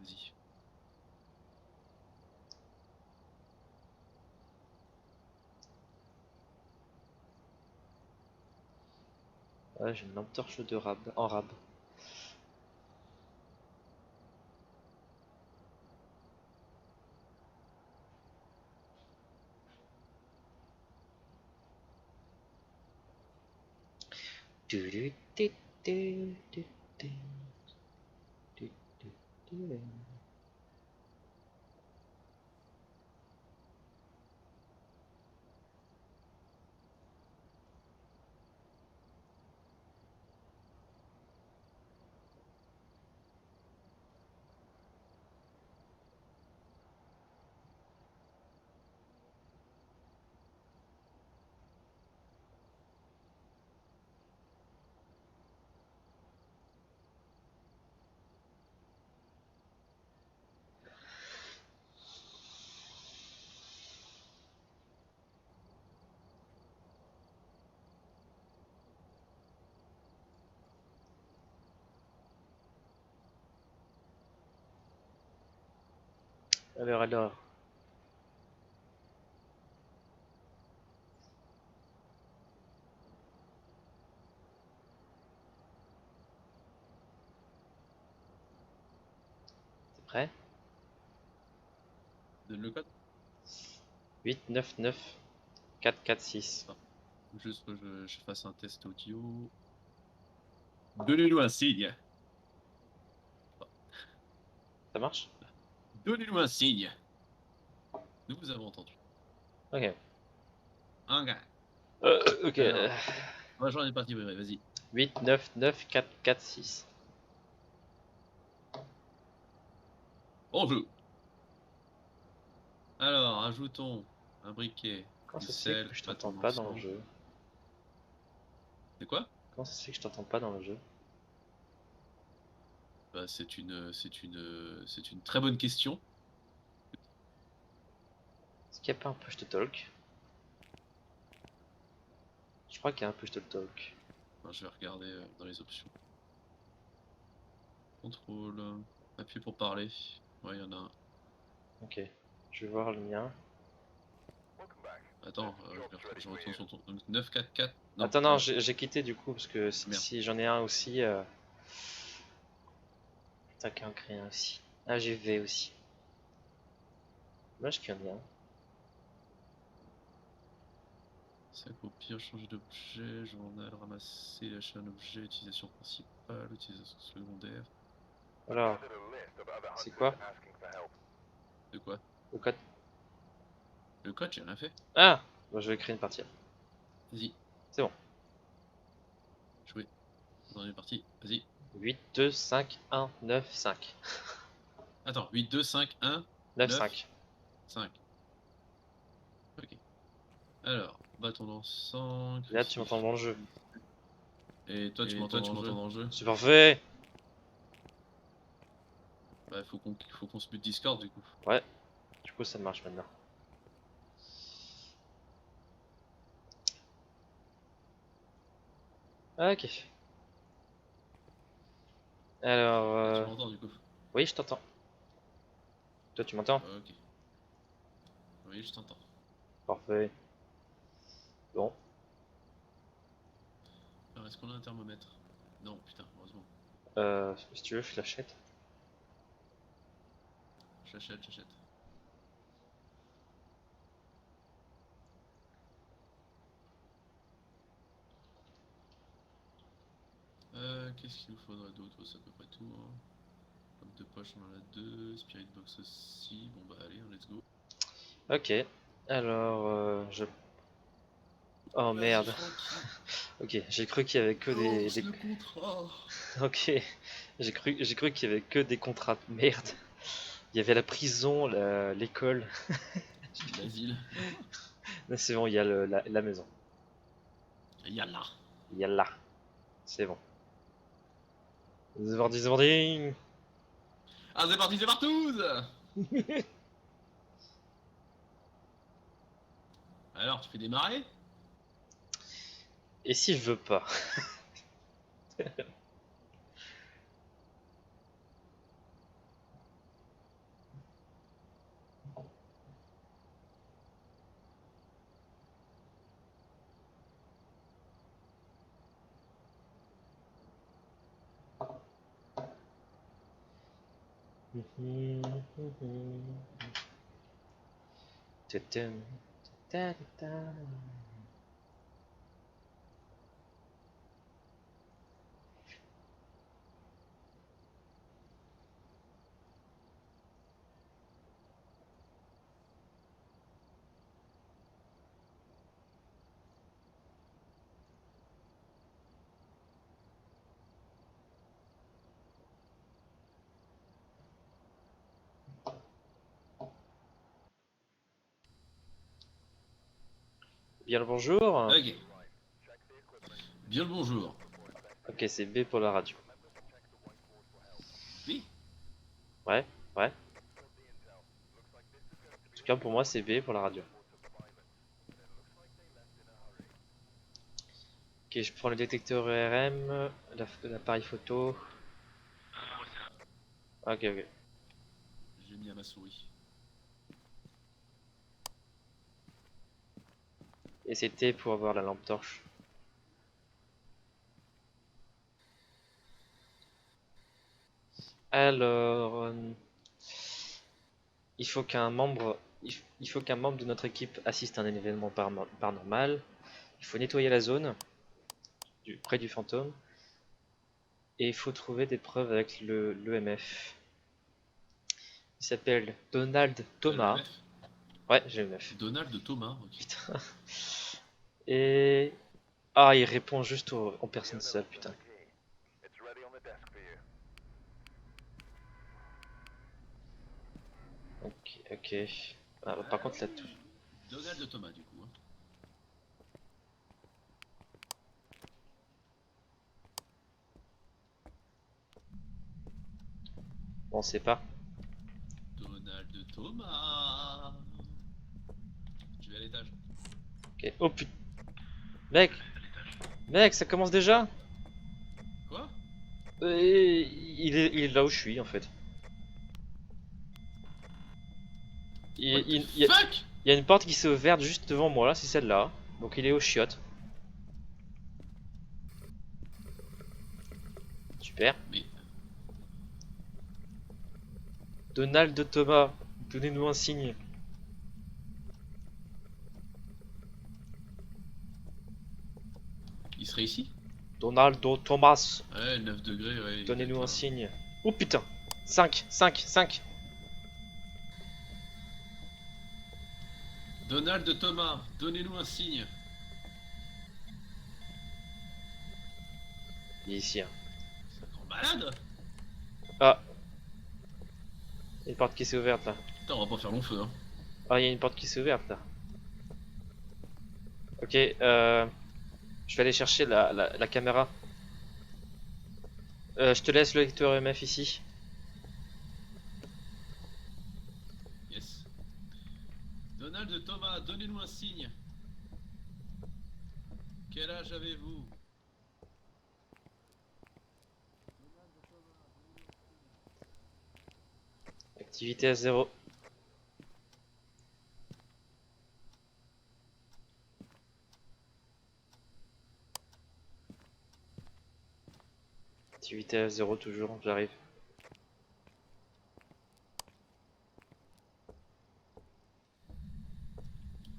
Vas-y. Ouais, j'ai une lampe torche de rab en rab. Alors. C'est prêt? Donne le code. 8, 9, 9, 4, 4, 6. Juste que je fasse un test audio. Donnez-nous un signe. Ça marche? Donnez-nous un signe. Nous vous avons entendu. Ok. Un gars. Ok. Alors, moi j'en ai parti, vas-y. 8, 9, 9, 4, 4, 6. On joue. Alors, ajoutons un briquet, Comment du ça se fait sel, que je t'entends bâton pas dans le d'encens. jeu? C'est quoi? Comment ça se fait que je t'entends pas dans le jeu? Bah, c'est une très bonne question. Est-ce qu'il n'y a pas un push to talk? Je crois qu'il y a un push to talk. Enfin, je vais regarder dans les options. Contrôle, appui pour parler. Ouais, il y en a un. Ok. Je vais voir le mien. Attends, je retourne sur ton. Donc 944. Non, Attends, non, j'ai quitté du coup parce que merde. si j'en ai un aussi. T'as qu'un créer un aussi. Ah, j'ai V aussi. Dommage qu'il y en ait un. C'est au pire, changer d'objet, journal, ramasser, lâcher un objet, utilisation principale, utilisation secondaire. Alors, c'est quoi? De quoi? Le code? Le code, j'ai rien fait. Ah! Bon, je vais créer une partie. Vas-y, C'est bon. jouer. On est parti, vas-y. 8, 2, 5, 1, 9, 5. Attends, 8, 2, 5, 1, 9, 9, 5. 5. Ok. Alors, bâton d'encens, Là, tu m'entends crucifix. dans le jeu. Et toi, tu m'entends dans le jeu? C'est parfait! Bah, faut qu'on se mute Discord du coup. Ouais, du coup, ça marche maintenant. Ok. Alors, Bah, tu m'entends du coup. oui, je t'entends. Toi, tu m'entends? Ok. Oui, je t'entends. Parfait. Bon. Alors, est-ce qu'on a un thermomètre? Non, putain, heureusement. Si tu veux, je l'achète. J'achète. Qu'est-ce qu'il nous faudrait d'autre? C'est à peu près tout, hein. Lampe de poche, on en a deux. Spirit box aussi. Bon, bah, allez, let's go. Ok. Alors, oh Vas-y, merde. Francky. Ok, j'ai cru qu'il y avait que Lance le contrat. Ok. J'ai cru qu'il y avait que des contrats de merde. Il y avait la prison, l'école. L'asile. Là, c'est bon, il y a la maison. Yallah. Il y a là. C'est bon. Zvardi. Ah, c'est parti, c'est partout. Alors, tu fais démarrer? Et si je veux pas? Tutum, ta, ta, ta. Bien le bonjour. Ok. Bien le bonjour. Ok, c'est B pour la radio. Oui. Ouais, ouais. En tout cas, pour moi, c'est B pour la radio. Ok, je prends le détecteur ERM, l'appareil photo. Ok, ok. J'ai mis à ma souris. Et c'était pour avoir la lampe torche. Alors, il faut qu'un membre, il faut qu'un membre de notre équipe assiste à un événement paranormal. Il faut nettoyer la zone près du fantôme. Et il faut trouver des preuves avec l'EMF. Il s'appelle Donald T'as le Thomas. MF Ouais, j'ai l'EMF. Donald Thomas, ok. Putain. Et... Ah, il répond juste aux personnes seules, putain. Ok, ok. Ah, par contre, là, tout. Donald Thomas, du coup. Hein. Bon, on sait pas. Donald Thomas. Je vais à l'étage. Ok. Oh putain. Mec, mec, ça commence déjà? Quoi? Il est là où je suis, en fait. What the Il fuck? y a une porte qui s'est ouverte juste devant moi, là, c'est celle-là. Donc il est au chiottes. Super. Mais Donald Thomas, donnez-nous un signe. il serait ici? Donaldo Thomas, Ouais, 9 degrés, ouais, il doit être donnez-nous un là. signe. Oh putain. 5, 5, 5. Donald Thomas, donnez-nous un signe. Il est ici. Hein. C'est un grand malade. Ah, il y a une porte qui s'est ouverte là. Putain, on va pas faire long feu, hein. Ah, il y a une porte qui s'est ouverte là. Ok, je vais aller chercher la caméra. Je te laisse le lecteur EMF ici. Yes. Donald Thomas, donnez-nous un signe. Quel âge avez-vous? Activité à 0. Activité à 0 toujours, j'arrive.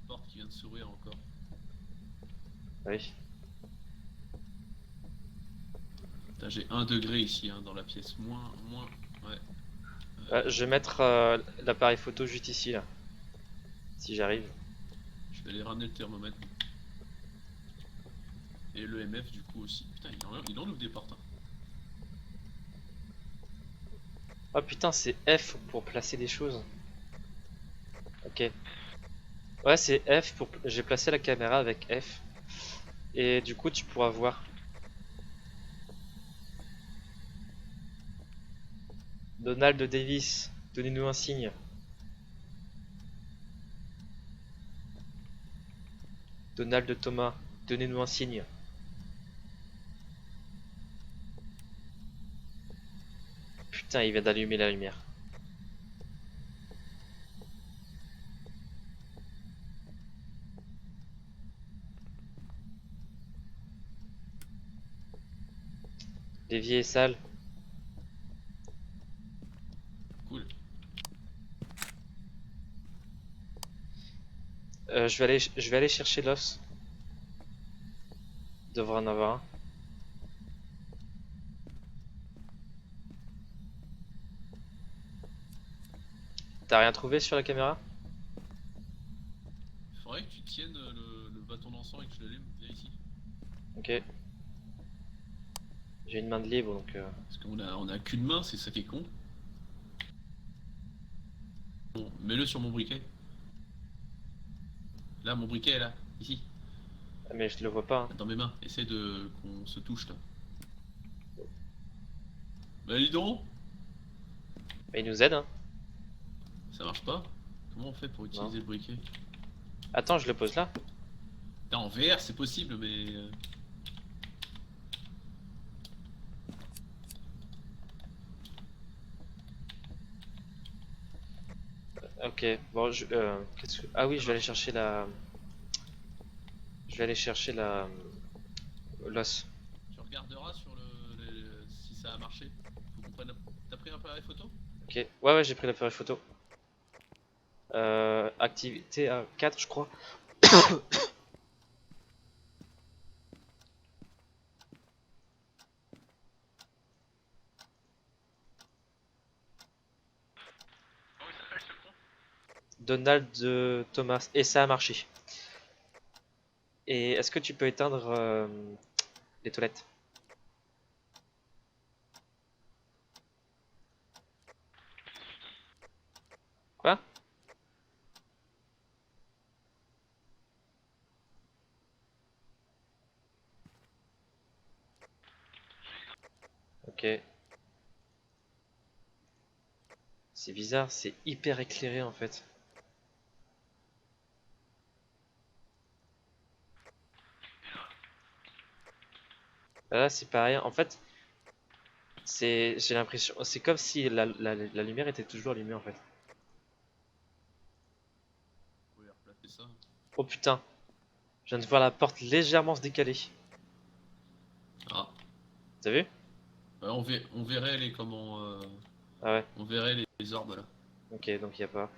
Porte qui vient de s'ouvrir encore. Oui. Putain, j'ai 1 degré ici, hein, dans la pièce. Moins, ouais. Je vais mettre l'appareil photo juste ici là. Si j'arrive. Je vais aller ramener le thermomètre. Et le MF du coup aussi. Putain, il en ouvre des portes. Hein. Oh putain, c'est F pour placer des choses. Ok. Ouais, c'est F pour. J'ai placé la caméra avec F. Et du coup, tu pourras voir. Donald Davis, donnez-nous un signe. Donald Thomas, donnez-nous un signe. Putain, il vient d'allumer la lumière. L'évier est sale. Je vais aller chercher l'os. Devrait en avoir un. T'as rien trouvé sur la caméra? Faudrait que tu tiennes le bâton d'encens et que je l'allume. Viens ici. Ok. J'ai une main de libre donc. Parce on a qu'une main, c'est ça qui est con. Bon, mets-le sur mon briquet. Là, mon briquet est là. Ici. Mais je le vois pas, hein. Dans mes mains. Essaie de qu'on se touche là. Bah dis donc. Mais il nous aide, hein. Ça marche pas. Comment on fait pour Non. utiliser le briquet? Attends, je le pose là. Putain, en VR c'est possible mais... Ok. Bon, ah oui, je vais aller chercher la. Je vais aller chercher la. L'os. Tu regarderas sur si ça a marché. Faut qu'on prenne... T'as pris un appareil photo? Ok. Ouais, ouais, j'ai pris l'appareil photo. Activité à 4, je crois. Donald Thomas. Et ça a marché. Et est-ce que tu peux éteindre les toilettes? Quoi? Ok. C'est bizarre, c'est hyper éclairé en fait. Là, c'est pareil. En fait, j'ai l'impression, c'est comme si la lumière était toujours allumée en fait. Faut replacer ça. Oh putain, je viens de voir la porte légèrement se décaler. Ah. T'as vu? Ouais, on verrait les comment... Ah ouais, on verrait les orbes là. ok, donc il y a pas.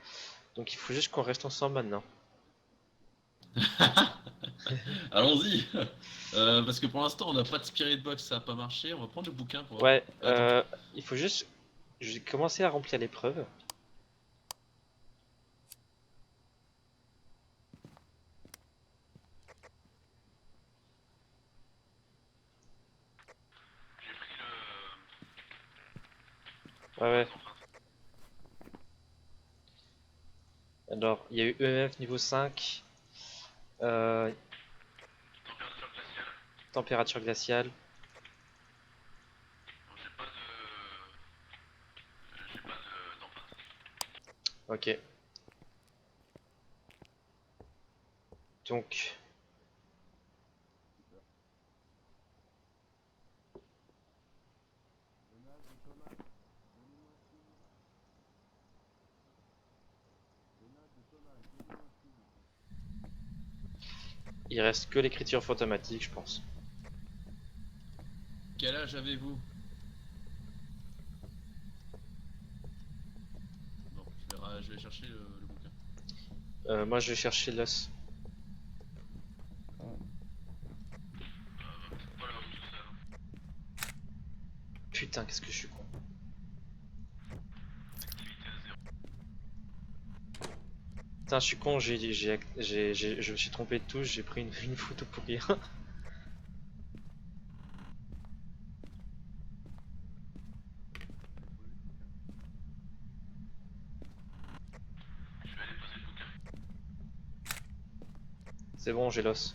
Donc il faut juste qu'on reste ensemble maintenant. Allons-y. Parce que pour l'instant on n'a pas de spirit box, ça a pas marché. On va prendre le bouquin pour voir. Ouais, Attends. il faut juste. Je vais commencer à remplir l'épreuve. Ouais, ouais. Alors, il y a eu EMF niveau 5, euh, température glaciale. Ok. Donc, il reste que l'écriture fantomatique, je pense. Quel âge avez-vous? Bon, je vais chercher le bouquin. Moi, je vais chercher l'os. Putain, qu'est-ce que je suis con. Putain, je suis con, je me suis trompé de touche, j'ai pris une photo pour rien. C'est bon, j'ai l'os.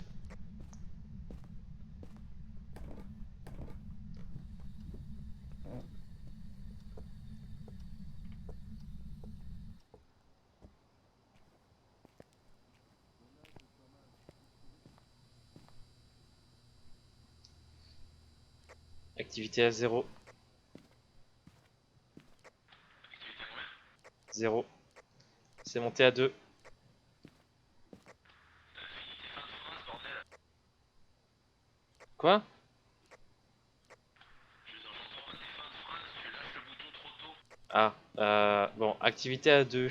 Activité à 0. 0. C'est monté à 2. Quoi? Ah, bon, activité à 2.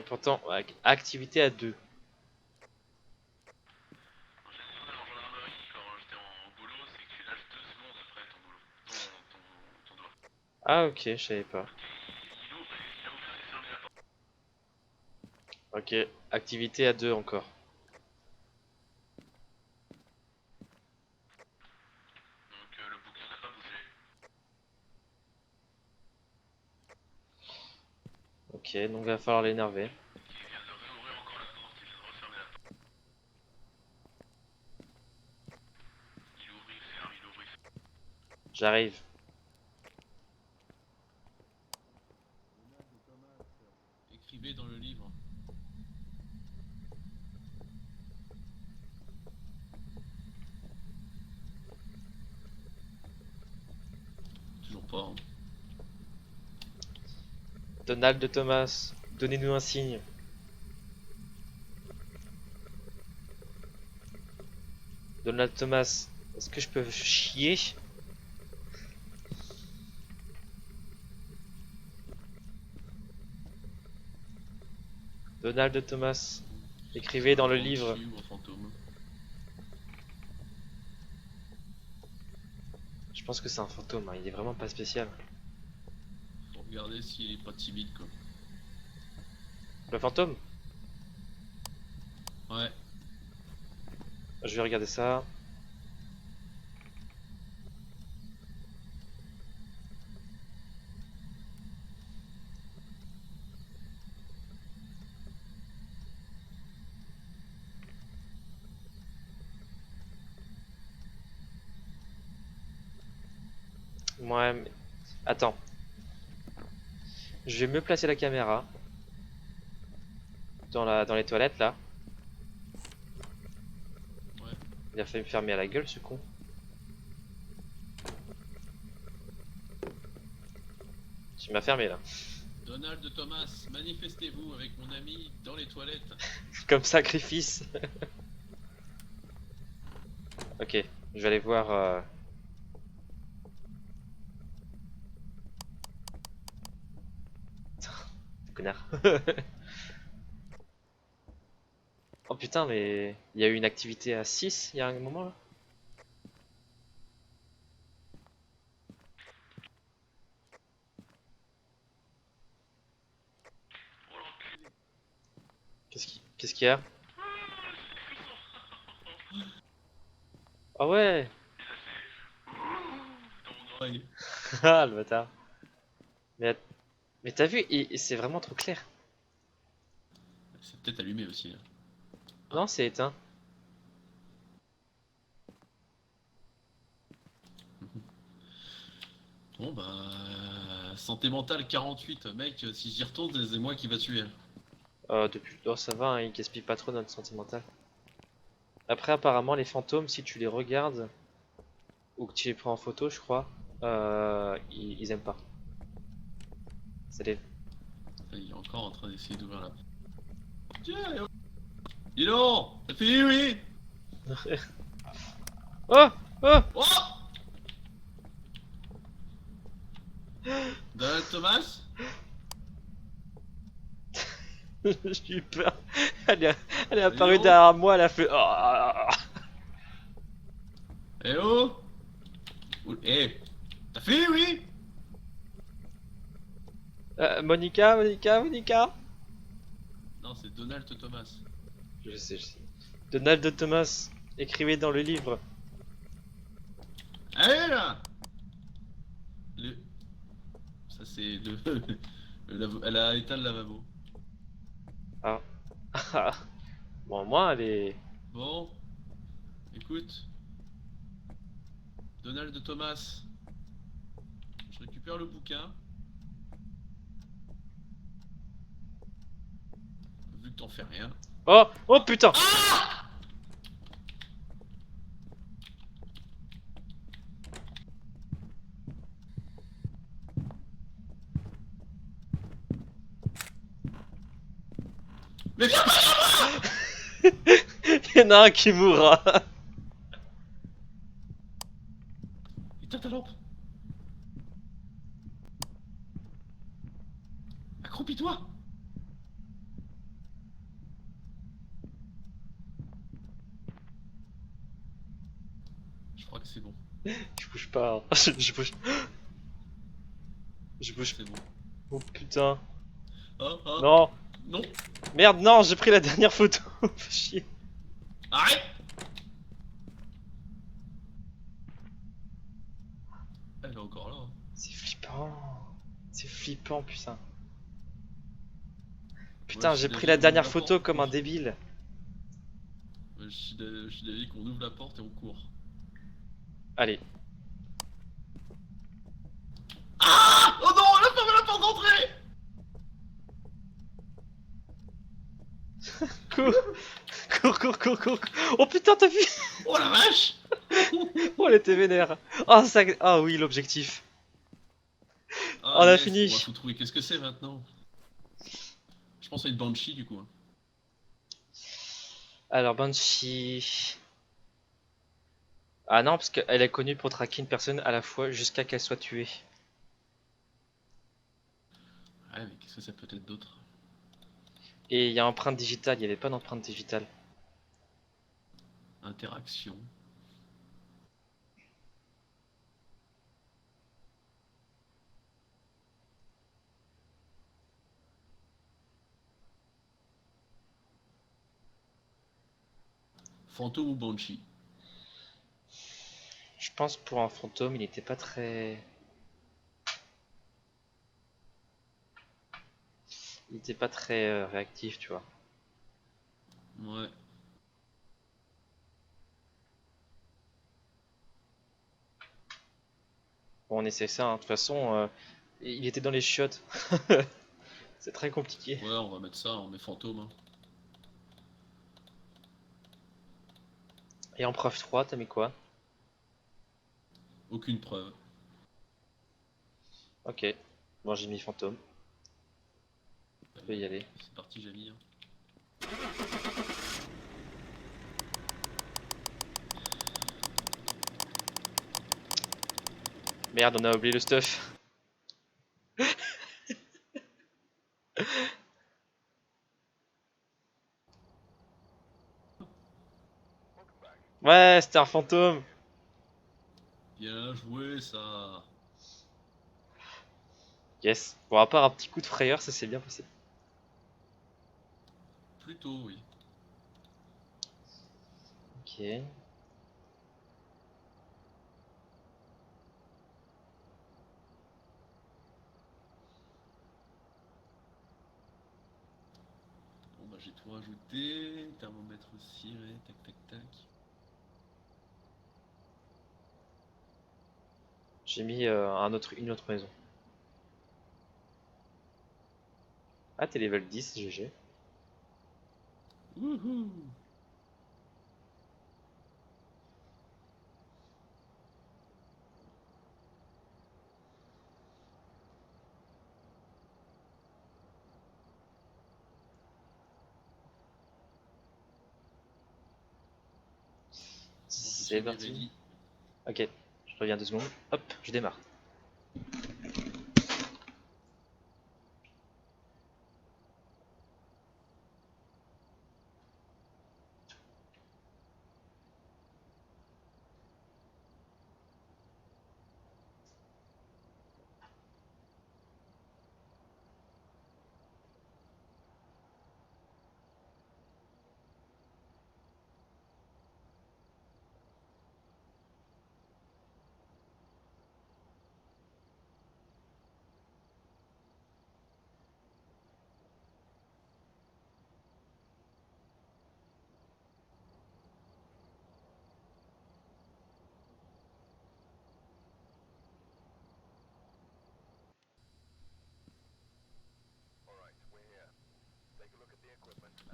pourtant, activité à 2. En général, en gendarmerie, quand j'étais en boulot, c'est que tu lâches 2 secondes après ton boulot. Ton doigt. Ah ok, je savais pas. Il a ouvert et fermé la porte. Ok, activité à 2 encore. Donc le bouquin n'a pas bougé. Ok, donc il va falloir l'énerver. Il vient de réouvrir encore la porte, il vient de refermer la porte. Il ouvre, il ferme, il ouvre, il ferme. J'arrive. Écrivez dans le livre. Toujours pas. Hein. Donald de Thomas, donnez-nous un signe. Donald Thomas, est-ce que je peux chier? Donald de Thomas, écrivez dans le livre. Dessus, ou un fantôme. Je pense que c'est un fantôme, hein, il est vraiment pas spécial. Faut regarder s'il est pas timide quoi. Le fantôme? Ouais. Je vais regarder ça. Ouais, mais... Attends. Je vais me placer la caméra. Dans les toilettes, là. Ouais. Il a failli me fermer à la gueule, ce con. Tu m'as fermé, là. Donald de Thomas, manifestez-vous avec mon ami dans les toilettes. Comme sacrifice. Ok, je vais aller voir... Connard. Oh putain, mais il y a eu une activité à 6 il y a un moment là. Qu'est-ce qu'il y a? Ah ouais. Dans mon oreille. Ah le bâtard. Mais, mais t'as vu, c'est vraiment trop clair. C'est peut-être allumé aussi là. Non, c'est éteint. Bon bah... Santé mentale 48, mec, si j'y retourne, c'est moi qui va tuer. Depuis... Oh ça va, hein, il gaspille pas trop notre santé mentale. Après apparemment les fantômes, si tu les regardes, ou que tu les prends en photo je crois, ils aiment pas. C'est les... Il est encore en train d'essayer d'ouvrir la... Tiens, dis donc, t'as fini oui. Oh. Oh. Oh Donald Thomas. J'ai eu peur. Elle est apparue Allô. derrière moi, elle a fait... Oh. Eh oh. Eh, t'as fini oui. Monica, Monica, Monica. Non, c'est Donald Thomas. Je sais, je sais. Donald de Thomas, écrivez dans le livre. Allez là. Le... Ça c'est le... Elle a éteint le lavabo. Ah. Bon, moi, elle est... Bon, écoute. Donald Thomas. Je récupère le bouquin. Vu que t'en fais rien. Oh. Oh putain. Mais viens pas. Il y en a un qui mourra. Éteins ta lampe. Accroupis-toi. Je crois que c'est bon. Je bouge pas. Je bouge. Je bouge. C'est bon. Oh putain. Ah, ah, Non. non. Merde, non, j'ai pris la dernière photo. Fais chier. Arrête. Elle est encore là. Hein. C'est flippant. C'est flippant, putain. Moi, Putain, je j'ai suis pris d'avis, la on ouvre dernière la photo porte, on comme un court. débile. Moi, je suis d'avis qu'on ouvre la porte et on court. Allez. Ah. Oh non, elle a fermé la porte d'entrée. Cours. Cours, cours, cours, cours. Oh putain, t'as vu? Oh la vache. Oh, elle était vénère. Oh, ça... Ah oui, l'objectif. Ah On a yes, bon, bah, fini. faut trouver qu'est-ce que c'est maintenant. Je pense à une Banshee du coup. Hein. Alors, Banshee. Ah non, parce qu'elle est connue pour traquer une personne à la fois jusqu'à qu'elle soit tuée. Ouais, mais qu'est-ce que ça peut être d'autre? Et il y a empreinte digitale, il n'y avait pas d'empreinte digitale. Interaction. Fantôme ou Banshee? Je pense pour un fantôme, il n'était pas très... Il était pas très réactif, tu vois. Ouais. Bon, on essaie ça, hein. De toute façon, il était dans les chiottes. C'est très compliqué. Ouais, on va mettre ça, on met fantôme. Hein. Et en preuve 3, t'as mis quoi? Aucune preuve. Ok. Bon, j'ai mis fantôme. On peut y aller. C'est parti, j'ai mis. Hein. Merde, on a oublié le stuff. Ouais, c'était un fantôme. Bien joué, ça. Yes. Bon, à part un petit coup de frayeur, ça s'est bien passé. Plutôt, oui. Ok. Bon, bah, j'ai tout rajouté. Thermomètre ciré, tac, tac, tac. J'ai mis une autre maison. Ah, t'es level 10, GG. Wouhou! Bon, je C'est suis parti. ready. Ok, je reviens 2 secondes. Hop, je démarre.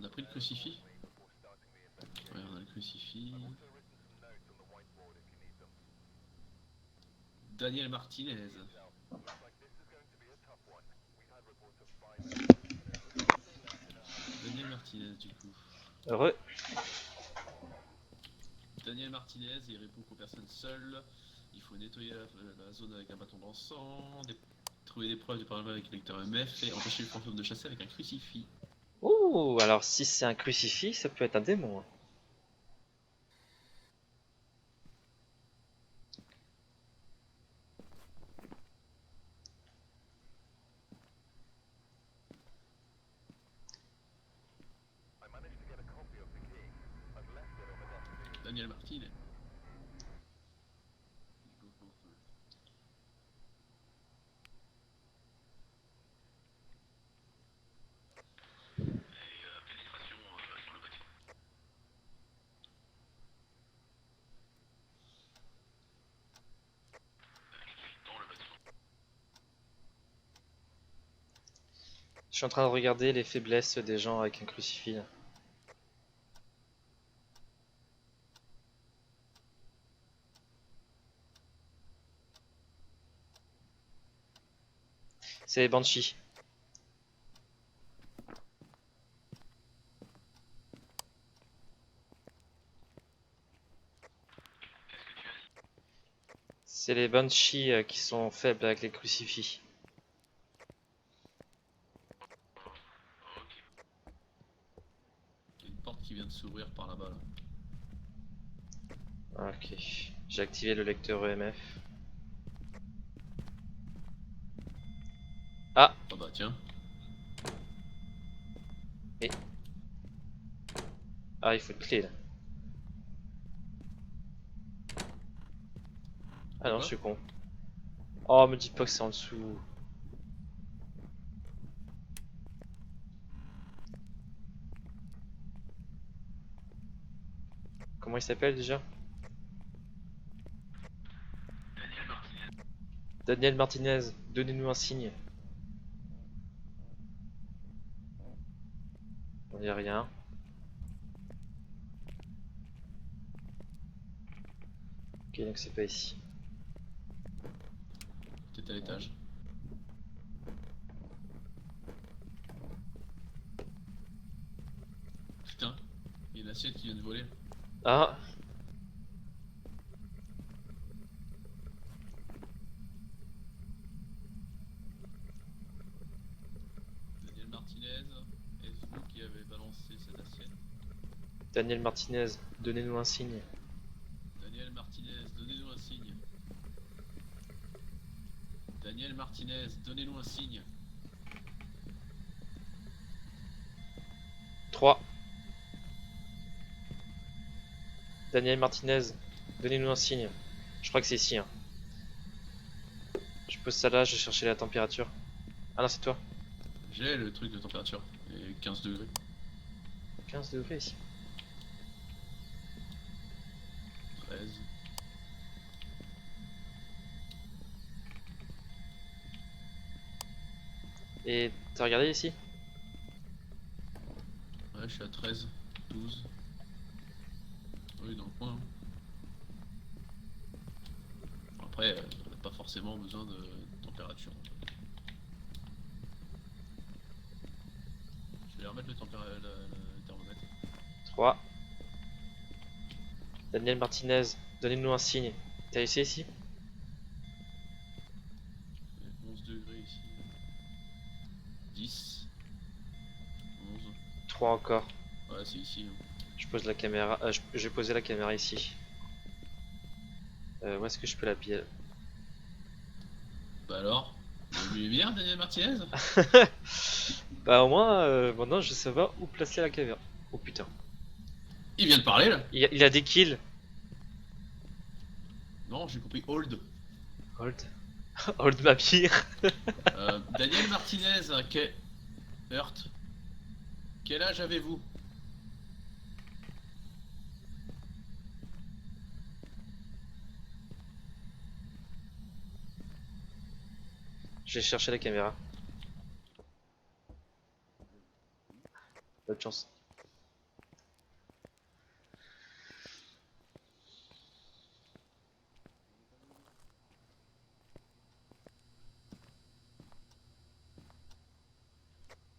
On a pris le crucifix? Ouais, on a le crucifix. Daniel Martinez. Daniel Martinez, du coup. Heureux. Daniel Martinez, il répond qu'aux personnes seules. Il faut nettoyer la zone avec un bâton d'encens, trouver des preuves du problème avec le lecteur MF et empêcher le fantôme de chasser avec un crucifix. Ouh, alors si c'est un crucifix, ça peut être un démon. Hein. Daniel Martinez. Je suis en train de regarder les faiblesses des gens avec un crucifix. C'est les Banshees. C'est les Banshees qui sont faibles avec les crucifix. Il y a une porte qui vient de s'ouvrir par là-bas. Là. Ok, j'ai activé le lecteur EMF. Ah, Ah bah tiens. ah, il faut une clé là. Ah non, Quoi je suis con. Oh, me dites pas que c'est en dessous. Comment il s'appelle déjà? Daniel Martinez, donnez-nous un signe. On n'y a rien. Ok, donc c'est pas ici. Peut-être à l'étage. Putain, il y a une assiette qui vient de voler. Ah, Daniel Martinez, est-ce vous qui avez balancé cette assiette? Daniel Martinez, donnez-nous un signe. Daniel Martinez, donnez-nous un signe. Daniel Martinez, donnez-nous un signe. 3. Daniel Martinez, donnez-nous un signe. Je crois que c'est ici. Hein. Je pose ça là, je vais chercher la température. Ah non, c'est toi. J'ai le truc de température, et 15 degrés. 15 degrés ici. 13. Et t'as regardé ici? Ouais, je suis à 13, 12. Oui, dans le coin. Après, on n'a pas forcément besoin de température. Je vais remettre le thermomètre. 3. Daniel Martinez, donnez-nous un signe. T'as essayé ici? Il y a 11 degrés ici. 10. 11. 3 encore. Ouais, c'est ici. Hein. Je pose la caméra. Je vais poser la caméra ici. Où est-ce que je peux la piller? Bah alors, vous aimez bien Daniel Martinez? Bah au moins, maintenant je sais pas où placer la caméra. Oh putain. Il vient de parler là? Il a des kills. Non, j'ai compris hold. Hold. Hold ma pire. Daniel Martinez, Hurt. Quel âge avez-vous? J'ai cherché la caméra. Bonne chance.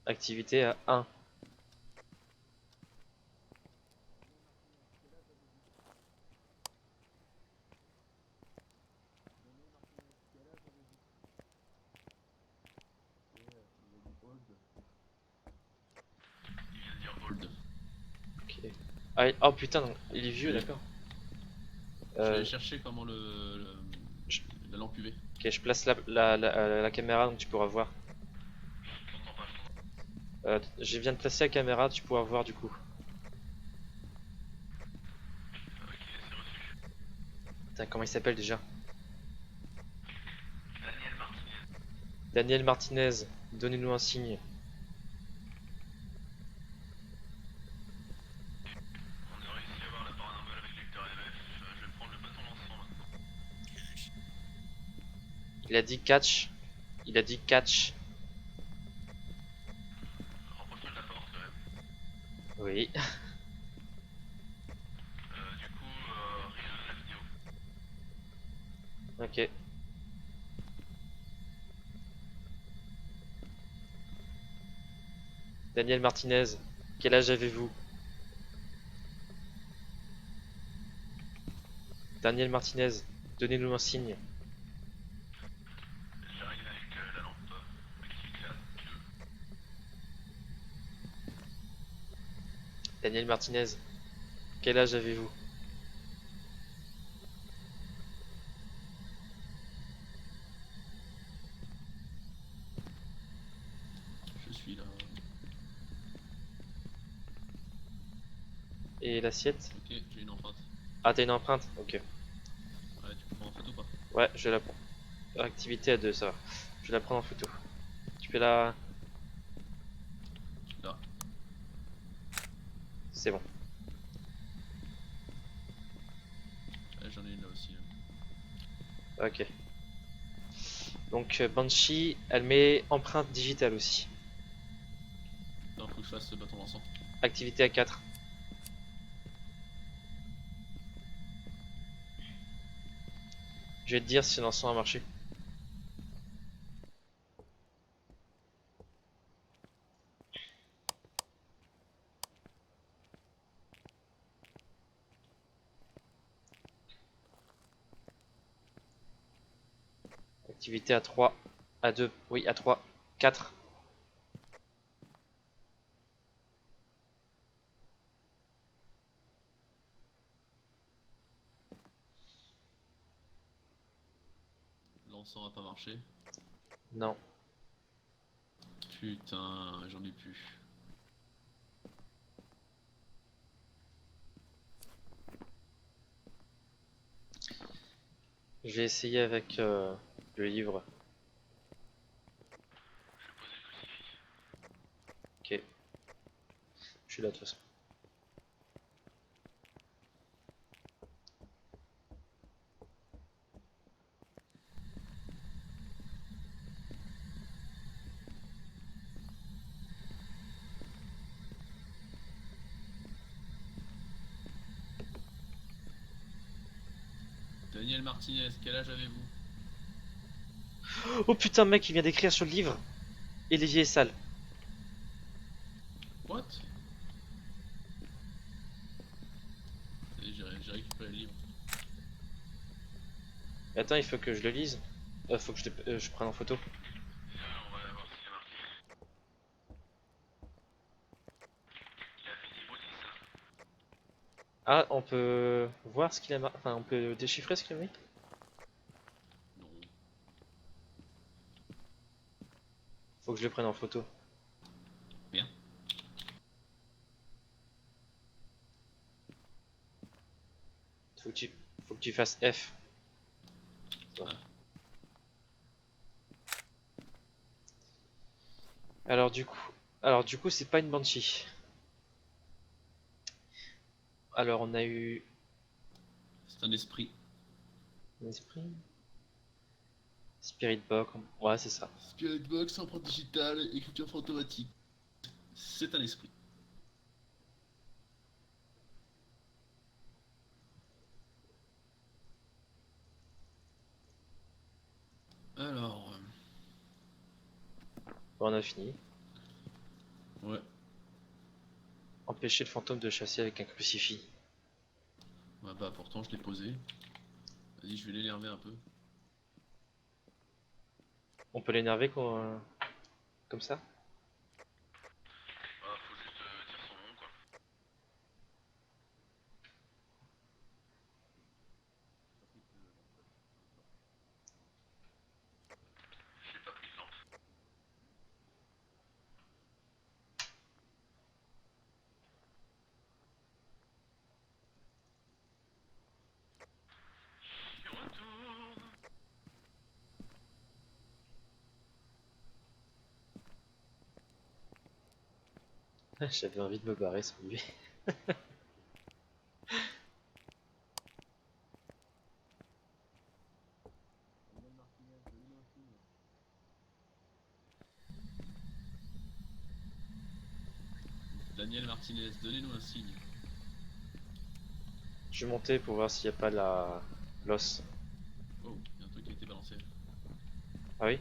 Activité à 1. Hold. Ok. Ah, oh putain, non, il est vieux, Oui. d'accord. Je vais aller chercher comment la lampe UV. Ok, je place la caméra donc tu pourras voir. Je viens de placer la caméra, tu pourras voir du coup. Ok, Putain, comment il s'appelle déjà? Daniel Martinez. Daniel Martinez, donnez-nous un signe. On a réussi à avoir la paranormale avec lecteur MF. Je vais prendre le bâton lançant maintenant. Il a dit catch. Il a dit catch. Rapproche-toi de la porte quand même. Oui. Du coup, rien à la vidéo. Ok. Daniel Martinez, quel âge avez-vous? Daniel Martinez, donnez-nous un signe. J'arrive avec la lampe. Activité à 2. Daniel Martinez, quel âge avez-vous? Je suis là. Et l'assiette? Ok, j'ai une empreinte. Ah, t'as une empreinte? Ok. Ouais, tu peux prendre en photo ou pas? Ouais, je la prends. Activité à 2, ça va. Je vais la prendre en photo. Tu peux la... Là. C'est bon. Ouais, j'en ai une là aussi. Ok. Donc Banshee, elle met empreinte digitale aussi. Non, faut que je fasse ce bâton lançant. Activité à 4. Je vais te dire si l'encens a marché. Activité à 3. À 2. Oui, à 3. 4. L'encens a pas marché. Non. Putain, j'en ai plus. Je vais essayer avec le livre. Ok. Je suis là de toute façon. Daniel Martinez, quel âge avez-vous? Oh putain, mec, il vient d'écrire sur le livre. Olivier est sale. What? J'ai récupéré le livre. Attends, il faut que je le lise. Faut que je prenne en photo. On va voir s'il a marqué. Il a fait des mots, c'est ça. Ah, on peut voir ce qu'il a marqué. Enfin, on peut déchiffrer ce qu'il a mis. Non. Faut que je le prenne en photo. Bien. Faut que tu, faut que tu fasses F. Bon. Ah. Alors du coup, c'est pas une Banshee. Alors on a eu C'est un esprit. un esprit, Spirit Box. Ouais, c'est ça. Spirit Box, empreinte digitale, écriture fantomatique. C'est un esprit. Alors. Bon, on a fini. Ouais. Empêcher le fantôme de chasser avec un crucifix. Bah pourtant je l'ai posé. Vas-y, je vais l'énerver un peu. On peut l'énerver comme ça? Bah faut juste dire son nom quoi. J'ai pas pris de lampe. J'avais envie de me barrer sur lui. Daniel Martinez, donnez-nous un signe. Je vais monter pour voir s'il n'y a pas la l'os. Oh, il y a un truc qui a été balancé. Ah oui?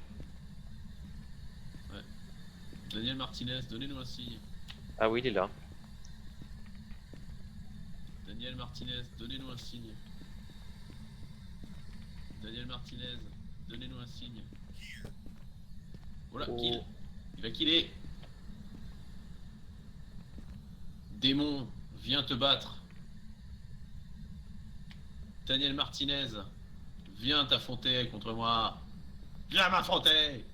Daniel Martinez, donnez-nous un signe. Ah oui, il est là. Daniel Martinez, donnez-nous un signe. Daniel Martinez, donnez-nous un signe. Voilà, Oh. kill. Il va killer. Démon, viens te battre. Daniel Martinez, viens t'affronter contre moi. Viens m'affronter.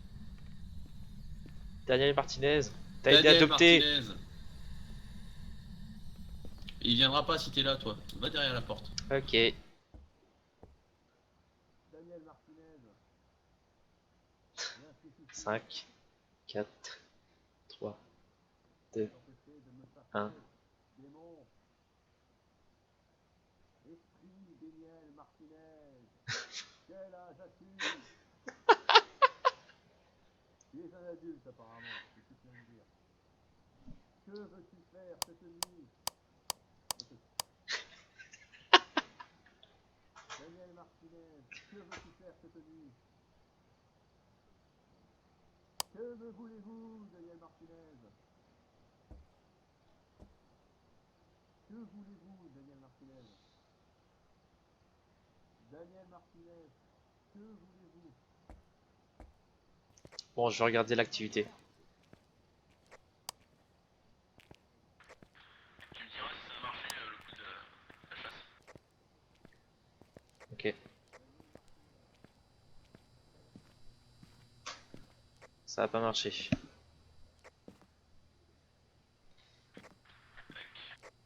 Daniel Martinez, t'as été Daniel adopté. Martinez. Il viendra pas si t'es là, toi. Va derrière la porte. Ok. Daniel Martinez. 5, 4, 3, 2, 1. Démon. Esprit Daniel Martinez. Quel âge as-tu? Tu es un adulte apparemment, c'est ce que tu viens de dire. Que veux-tu faire cette nuit? Daniel Martinez, que veux-tu faire cette nuit? Que me voulez-vous, Daniel Martinez? Que voulez-vous, Daniel Martinez? Daniel Martinez, que voulez-vous? Bon, je vais regarder l'activité. Tu me diras si ça a marché le coup de la chasse. Ok. Ça a pas marché.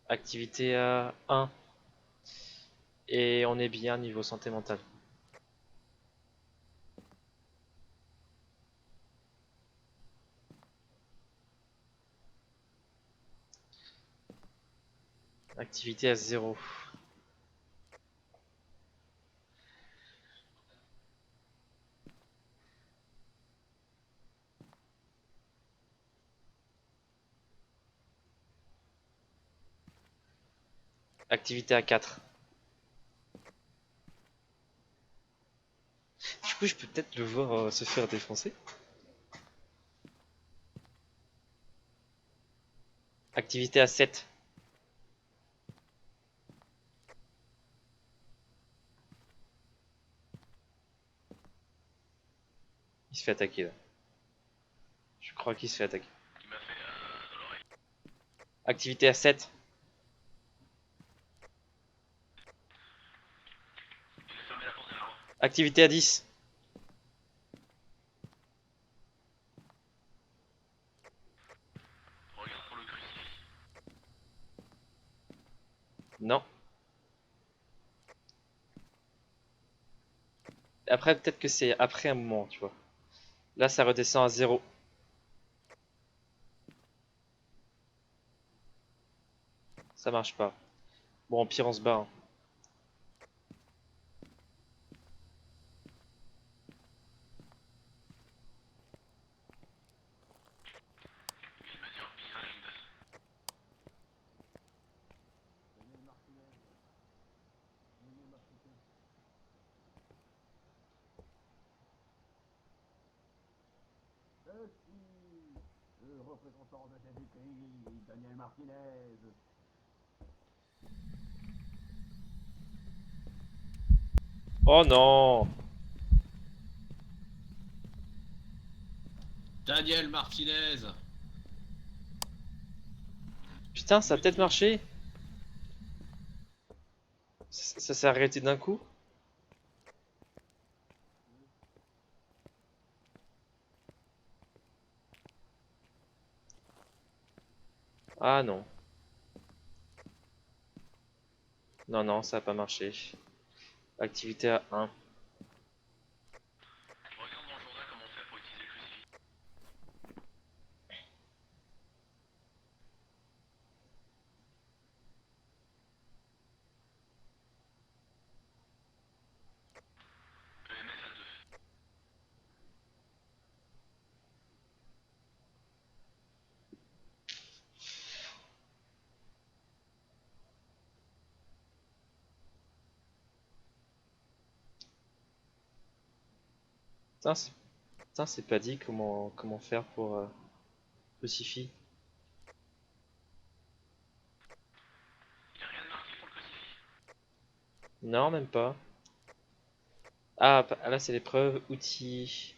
Activité à 1. Et on est bien niveau santé mentale. Activité à 0. Activité à 4. Du coup, je peux peut-être le voir se faire défoncer. Activité à 7. Il se fait attaquer là. Je crois qu'il se fait attaquer. Il m'a fait dans l'oreille. Activité à 7. Il a fermé la porte derrière moi. Activité à 10. Regarde pour le crucifix. Non. Après, peut-être que c'est après un moment, tu vois. Là, ça redescend à 0. Ça marche pas. Bon, au pire, on se barre. Il me dit en behind. Daniel Martinez. Daniel Martinez. Je suis le représentant de Jésus-Christ, Daniel Martinez. Oh non! Daniel Martinez. Putain, ça a peut-être marché. Ça s'est arrêté d'un coup. Ah non. Non, non, ça a pas marché. Activité à 1. Regarde dans le journal comment on fait pour utiliser le crucifix. Putain, c'est pas dit comment faire pour crucifix. Il a rien de marqué pour le crucifix. Non, même pas. Ah, là c'est l'épreuve outils.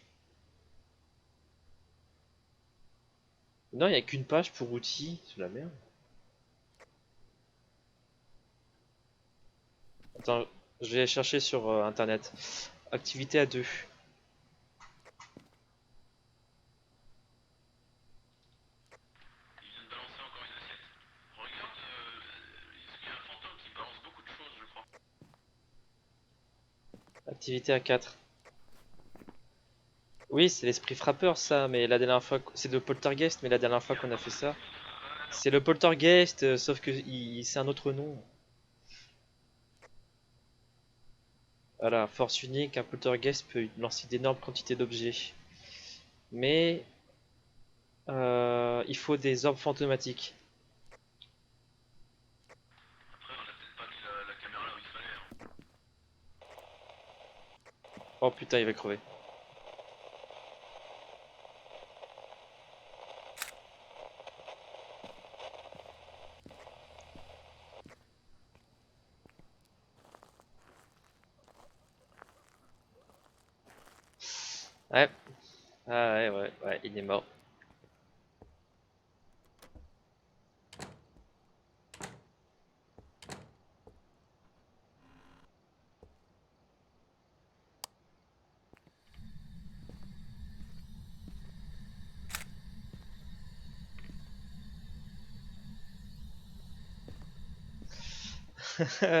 Non, il y a qu'une page pour outils. C'est la merde. Attends, je vais chercher sur internet. Activité à deux. Il vient de balancer encore une assiette. Regarde, il y a un fantôme qui balance beaucoup de choses, je crois. Activité à 4. Oui, c'est l'esprit frappeur ça, mais la dernière fois, c'est de Poltergeist, mais la dernière fois qu'on a fait ça, c'est le Poltergeist, sauf que c'est un autre nom. Voilà, force unique, un Poltergeist peut lancer d'énormes quantités d'objets. Mais il faut des orbes fantomatiques. Après, on a peut-être pas mis la caméra là où il fallait. Hein. Oh putain, il va crever. Ouais, ah ouais, il est mort.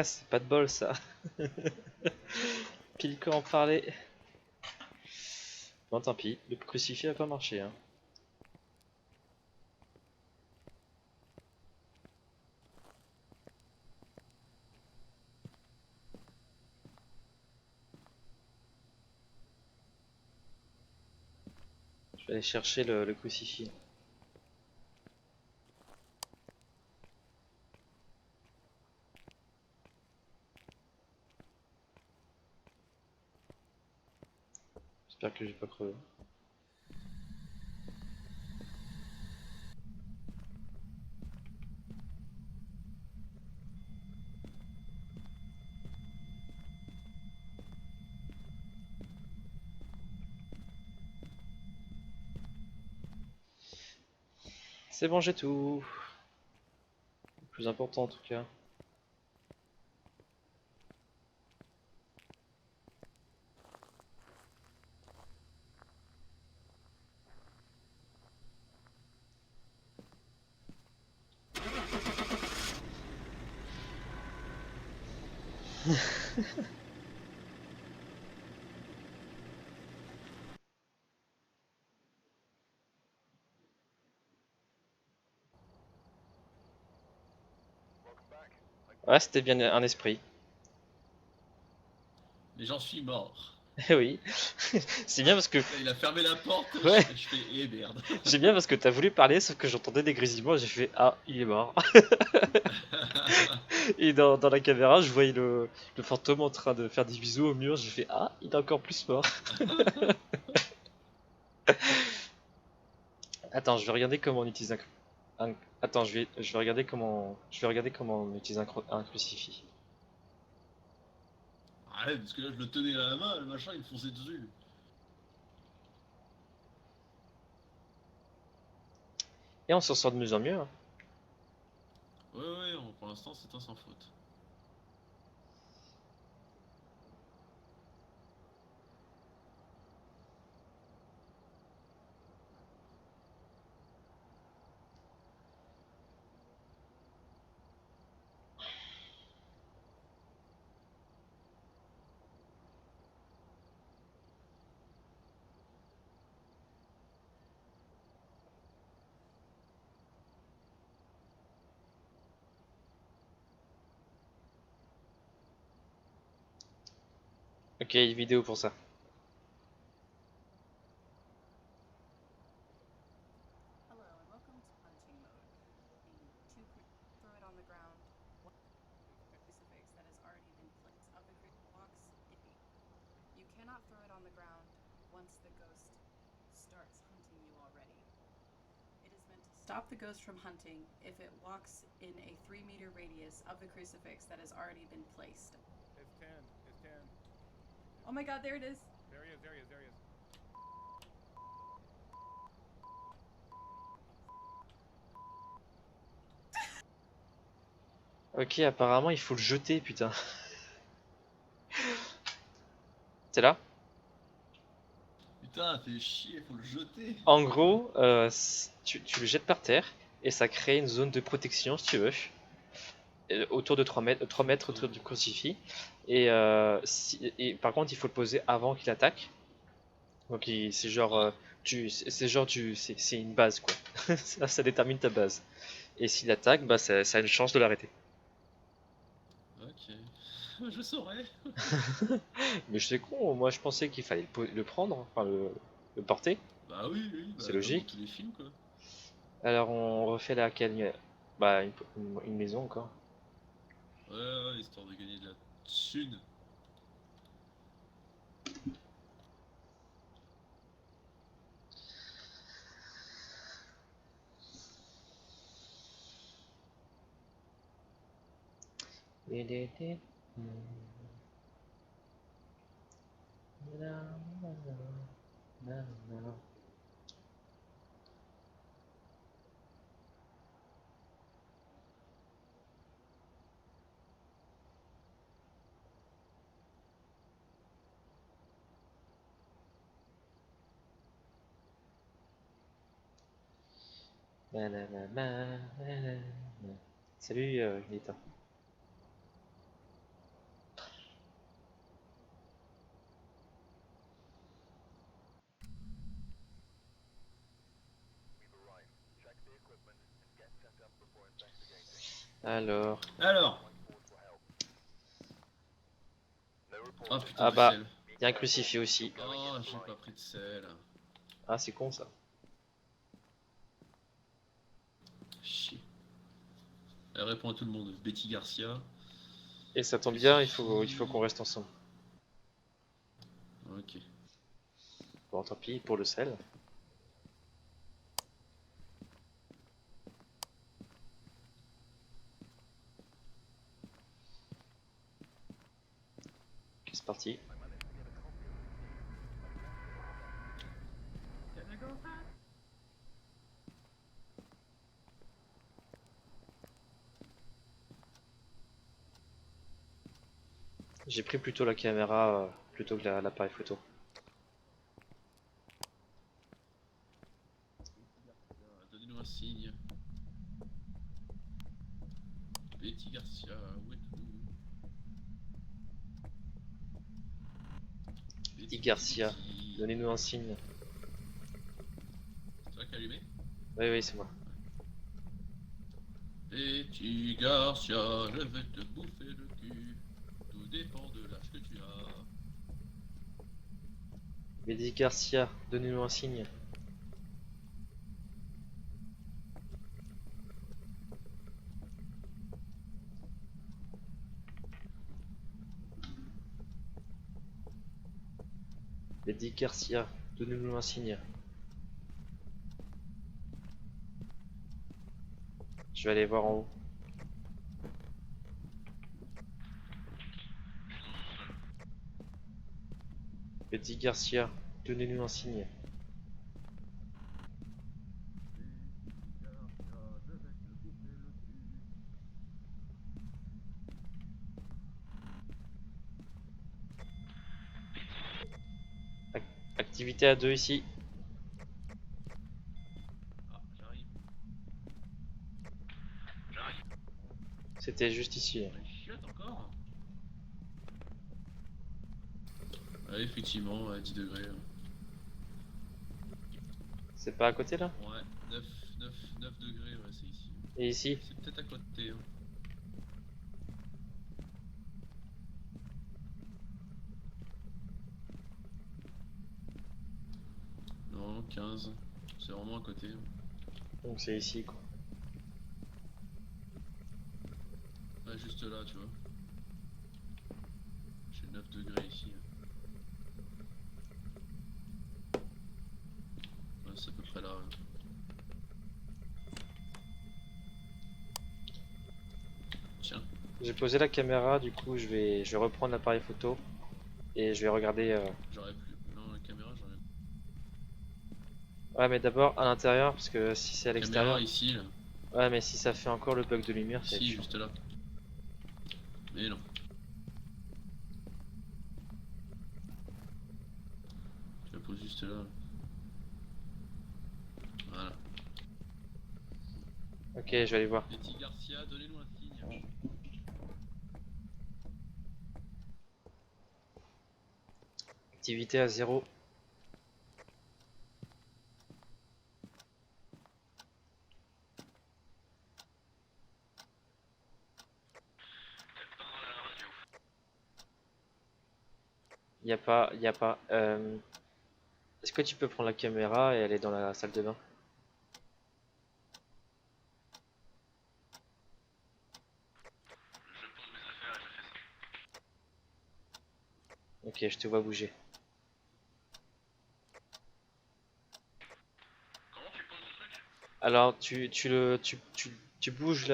C'est pas de bol ça. Pile quand en parler. Bon, tant pis, le crucifix a pas marché. Hein. Je vais aller chercher le crucifix. J'espère que j'ai pas crevé. C'est bon, j'ai tout. Le plus important en tout cas. Ouais, c'était bien un esprit. Mais j'en suis mort. Eh oui, c'est bien parce que Là, il a fermé la porte, ouais, je fais eh merde. j'ai bien parce que t'as voulu parler, sauf que j'entendais des grésillements, j'ai fait ah, il est mort. Et dans la caméra, je voyais le fantôme en train de faire des bisous au mur, j'ai fait ah, il est encore plus mort. Attends, je vais regarder comment on utilise attends, je vais regarder comment on utilise un crucifix. Ah ouais, parce que là je le tenais à la main, le machin il me fonçait dessus. Et on s'en sort de mieux en mieux. Hein. Ouais, pour l'instant c'est un sans faute. Ok, il y a une vidéo pour ça. Hello and welcome to punching mode. Throw it on the ground. Crucifix that has already been flipped of the box. You cannot throw it on the ground once the ghost starts hunting you already. It is meant to stop the ghost from hunting if it walks in a 3-meter radius of the crucifix that has already been placed. It's 10. It's 10. Oh my god, there it is! There he is. There he is. There he is. Ok, apparemment il faut le jeter, putain. C'est là? Putain, fais chier, faut le jeter. En gros, tu le jettes par terre et ça crée une zone de protection si tu veux. Autour de 3 mètres autour du crucifix. Et, par contre, il faut le poser avant qu'il attaque. Donc c'est genre, c'est une base quoi. Ça détermine ta base. Et s'il attaque, bah ça a une chance de l'arrêter. Ok. Je saurais. Mais je sais con, moi je pensais qu'il fallait le prendre, enfin le porter. Bah oui, oui. Bah, C'est comme logique. dans tous les films quoi. Alors on refait laquelle? Bah une maison encore. Ouais, ouais, histoire de gagner de la thune. Salut Nita. Alors, Oh putain, ah le bah, sel. il y a un crucifix aussi. Oh, j'ai pas pris de sel. Ah, c'est con ça. Chier. Elle répond à tout le monde. Betty Garcia. Et ça tombe bien, il faut qu'on reste ensemble. Ok. Bon, tant pis pour le sel. Ok, c'est parti. J'ai pris plutôt la caméra plutôt que l'appareil photo. Donnez-nous un signe. Betty Garcia, où êtes-vous? Betty Garcia, Betty. donnez-nous un signe. C'est toi qui as allumé? Oui, oui, c'est moi. Betty Garcia, je vais te bouffer le cul. Tout dépend de l'âge que tu as. Betty Garcia, donnez-nous un signe. Betty Garcia, donnez-nous un signe. Je vais aller voir en haut. Betty Garcia, donnez-nous un signe. Activité à 2 ici. Ah, j'arrive. C'était juste ici. Ouais, chiotte encore. Ouais, effectivement, à 10 degrés. C'est pas à côté là? Ouais, 9 degrés, ouais, c'est ici. Et ici? C'est peut-être à côté. Hein. Non, 15. C'est vraiment à côté. Donc c'est ici quoi. Ouais, juste là, tu vois. J'ai 9 degrés ici. J'ai posé la caméra, du coup je vais reprendre l'appareil photo et je vais regarder. J'aurais plus. Non, la caméra, j'aurais. Ouais, mais d'abord à l'intérieur, parce que si c'est à Caméra l'extérieur. ici, là. Ouais, mais si ça fait encore le bug de lumière, c'est Ici, chiant. juste là. Mais non. Tu la poses juste là. Voilà. Ok, je vais aller voir. Betty Garcia, donnez-nous un signe. Activité à 0. Y a pas. Est-ce que tu peux prendre la caméra et aller dans la salle de bain? Ok, je te vois bouger. Alors, tu bouges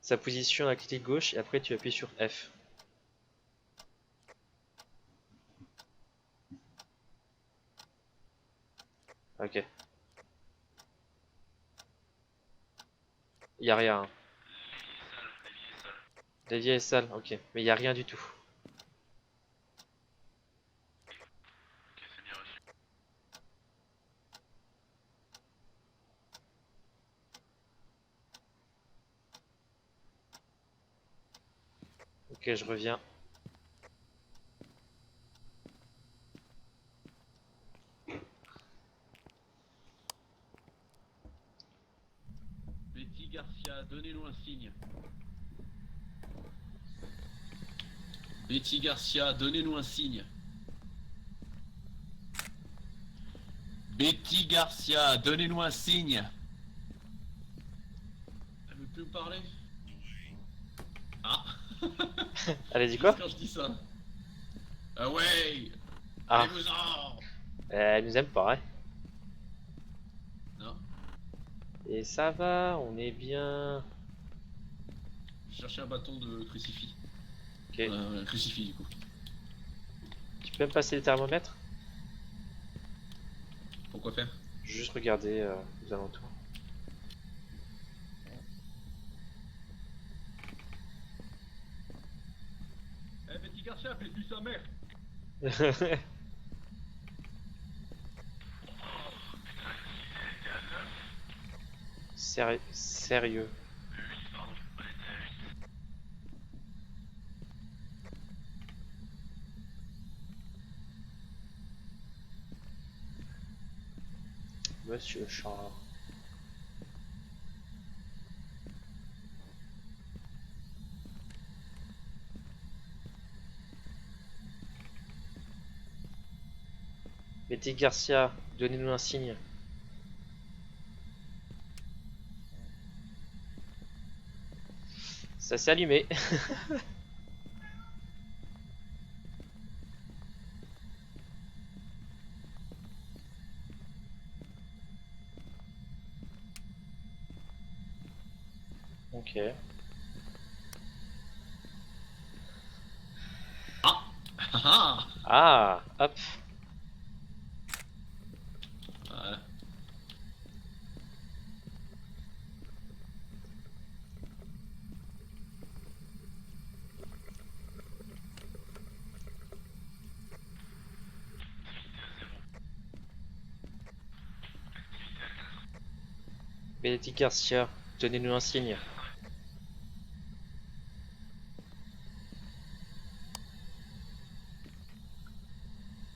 sa position à clic gauche et après tu appuies sur F. Ok. Y a rien, hein. L'évier est sale, ok. Mais y a rien du tout. Ok, je reviens. Betty Garcia, donnez-nous un signe. Betty Garcia, donnez-nous un signe. Betty Garcia, donnez-nous un signe. Elle veut plus me parler. Ah. Allez, dis Juste quoi? quand je dis ça. Ah ouais. Ah, Allez-vous-en. elle nous aime pas, hein. Non. Et ça va, on est bien. Je cherchais un bâton de crucifix. Ok. Un crucifix du coup. Tu peux me passer le thermomètre? Pourquoi faire? Juste regarder aux alentours. Eh Betty Garcia, fais-tu sa mère? Sérieux. Monsieur Char. Betty Garcia, donnez-nous un signe. Ça s'est allumé. Ok. Ah. Ah. Ah, hop. Voilà. Betty Garcia, donnez-nous un signe.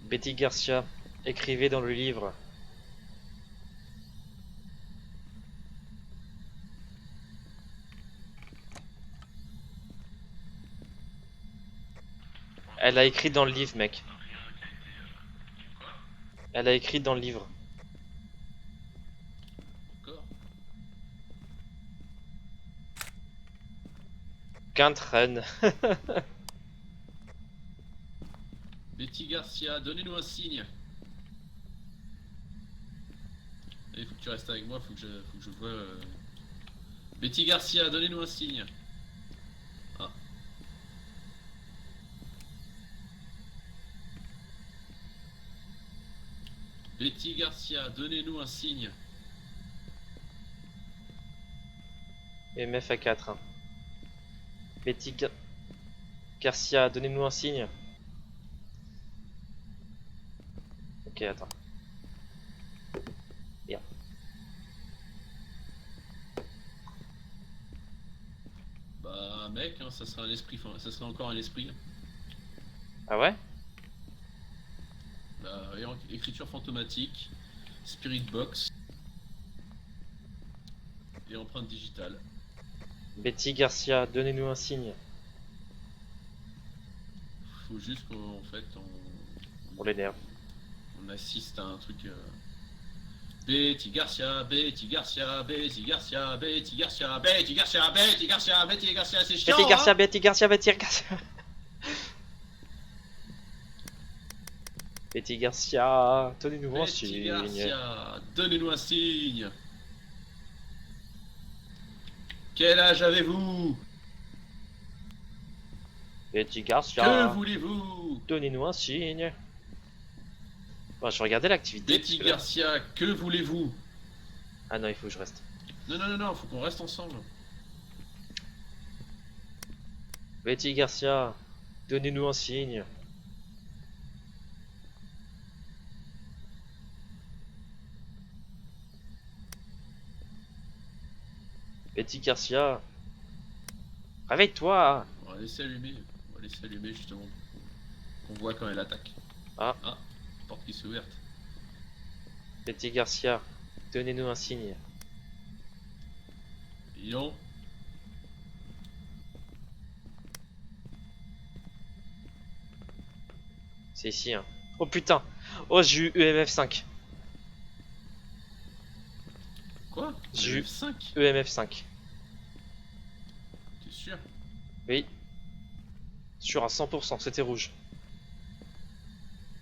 Betty Garcia, écrivez dans le livre. Elle a écrit dans le livre, mec. Elle a écrit dans le livre. Encore. Can't run. Betty Garcia, donnez-nous un signe. Il faut que tu restes avec moi, faut que je vois. Betty Garcia, donnez-nous un signe. Betty Garcia, donnez-nous un signe. EMF à 4. Hein. Garcia, donnez-nous un signe. Ok, attends. Bien. Bah mec, hein, ça serait un esprit, enfin, ça serait encore un esprit. Ah ouais? Bah, écriture fantomatique, spirit box et empreinte digitale. Betty Garcia, donnez-nous un signe. Faut juste qu'en fait On l'énerve. on assiste à un truc. Betty Garcia, Betty Garcia, Betty Garcia, Betty Garcia, Betty Garcia, Betty Garcia, Betty Garcia, c'est chiant. Betty Garcia, hein. Betty Garcia, Betty Garcia. Betty Garcia, donnez-nous un Betty signe. Garcia, donnez-nous un signe. Quel âge avez-vous? Betty Que Garcia, voulez-vous? donnez-nous un signe. Bon, je vais regarder l'activité. Betty parce que là- Garcia, que voulez-vous? Ah non, il faut que je reste. Non, non, non, non, faut qu'on reste ensemble. Betty Garcia, donnez-nous un signe. Betty Garcia, réveille-toi. On va laisser allumer. On va laisser allumer justement. Qu'on voit quand elle attaque. Ah. Porte qui s'est ouverte. Betty Garcia, donnez-nous un signe. Non. C'est ici, hein. Oh putain. Oh, j'ai eu EMF 5. Quoi? J'ai eu- 5. EMF 5. T'es sûr? Oui. Sûr à 100%, c'était rouge.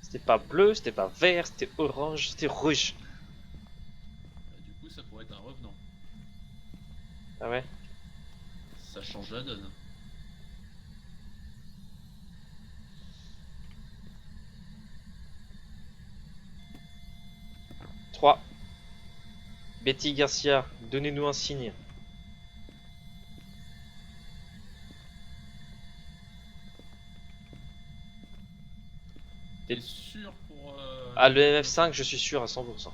C'était pas bleu, c'était pas vert, c'était orange, c'était rouge. Bah, du coup, ça pourrait être un revenant. Ah ouais? Ça change la donne. « 3. Betty Garcia, donnez-nous un signe. T'es sûr pour. Ah, le MF 5, je suis sûr à 100%.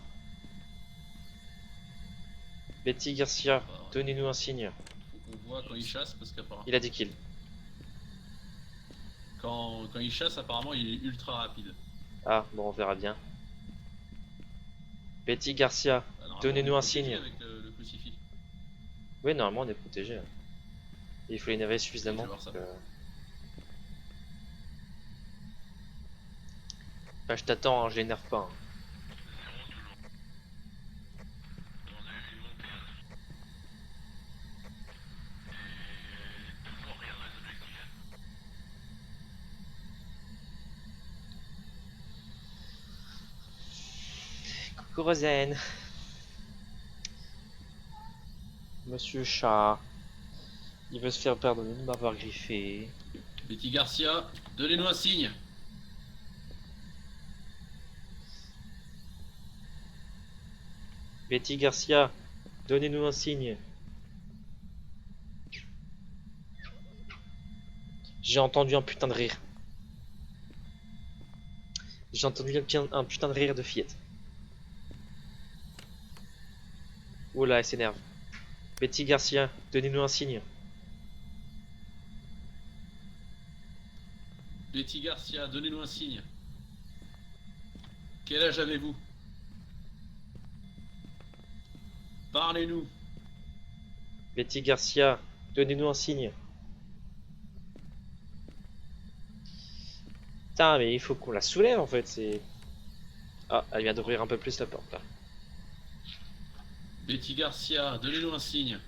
Betty Garcia, donnez-nous un signe. Faut qu'on voit quand il chasse parce qu'apparemment. Il a 10 kills. Quand il chasse, apparemment, il est ultra rapide. Ah, bon, on verra bien. Betty Garcia, Bah, normalement, donnez-nous on est un protégé signe. avec le crucifix. Oui, normalement, on est protégé. Et il faut l'énerver suffisamment. Je vais voir ça. pour que- Bah, je t'attends, hein, je l'énerve pas. Hein. Coucou Rosen. Monsieur Chat. Il veut se faire pardonner de m'avoir griffé. Betty Garcia, donnez-nous un signe. Betty Garcia, donnez-nous un signe. J'ai entendu un putain de rire. J'ai entendu un putain de rire de fillette. Oh là, elle s'énerve. Betty Garcia, donnez-nous un signe. Betty Garcia, donnez-nous un signe. Quel âge avez-vous? Parlez-nous. Betty Garcia, donnez-nous un signe. Putain, mais il faut qu'on la soulève en fait, c'est... Ah, elle vient d'ouvrir un peu plus la porte là. Betty Garcia, donnez-nous un signe.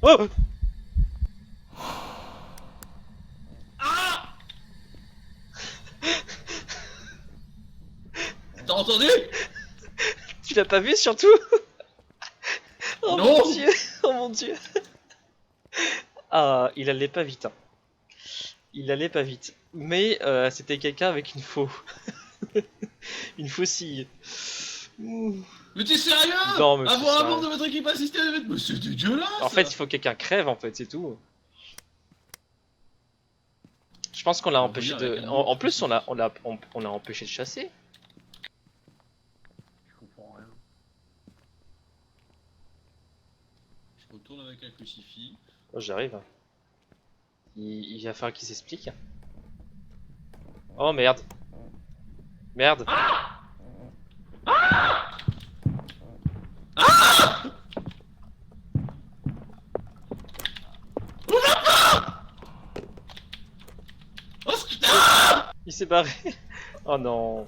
Oh! Ah! T'as entendu? Tu l'as pas vu surtout? Oh Non. mon dieu! Oh mon dieu! Ah, il allait pas vite. Hein. Il allait pas vite. Mais c'était quelqu'un avec une faux. Une faucille. Ouh. Mais t'es sérieux? Non, mais je suis Avoir un membre sérieux. de votre équipe assisté à mais c'est dégueulasse! En fait, il faut que quelqu'un crève, en fait, c'est tout. Je pense qu'on l'a On empêché revient avec de. un En nouveau plus, crucifix. on l'a empêché de chasser. Je comprends rien. Je retourne avec un crucifix. Oh, j'arrive. Il va falloir qu'il s'explique. Oh merde. Merde. Oh putain! Il s'est barré. Oh non.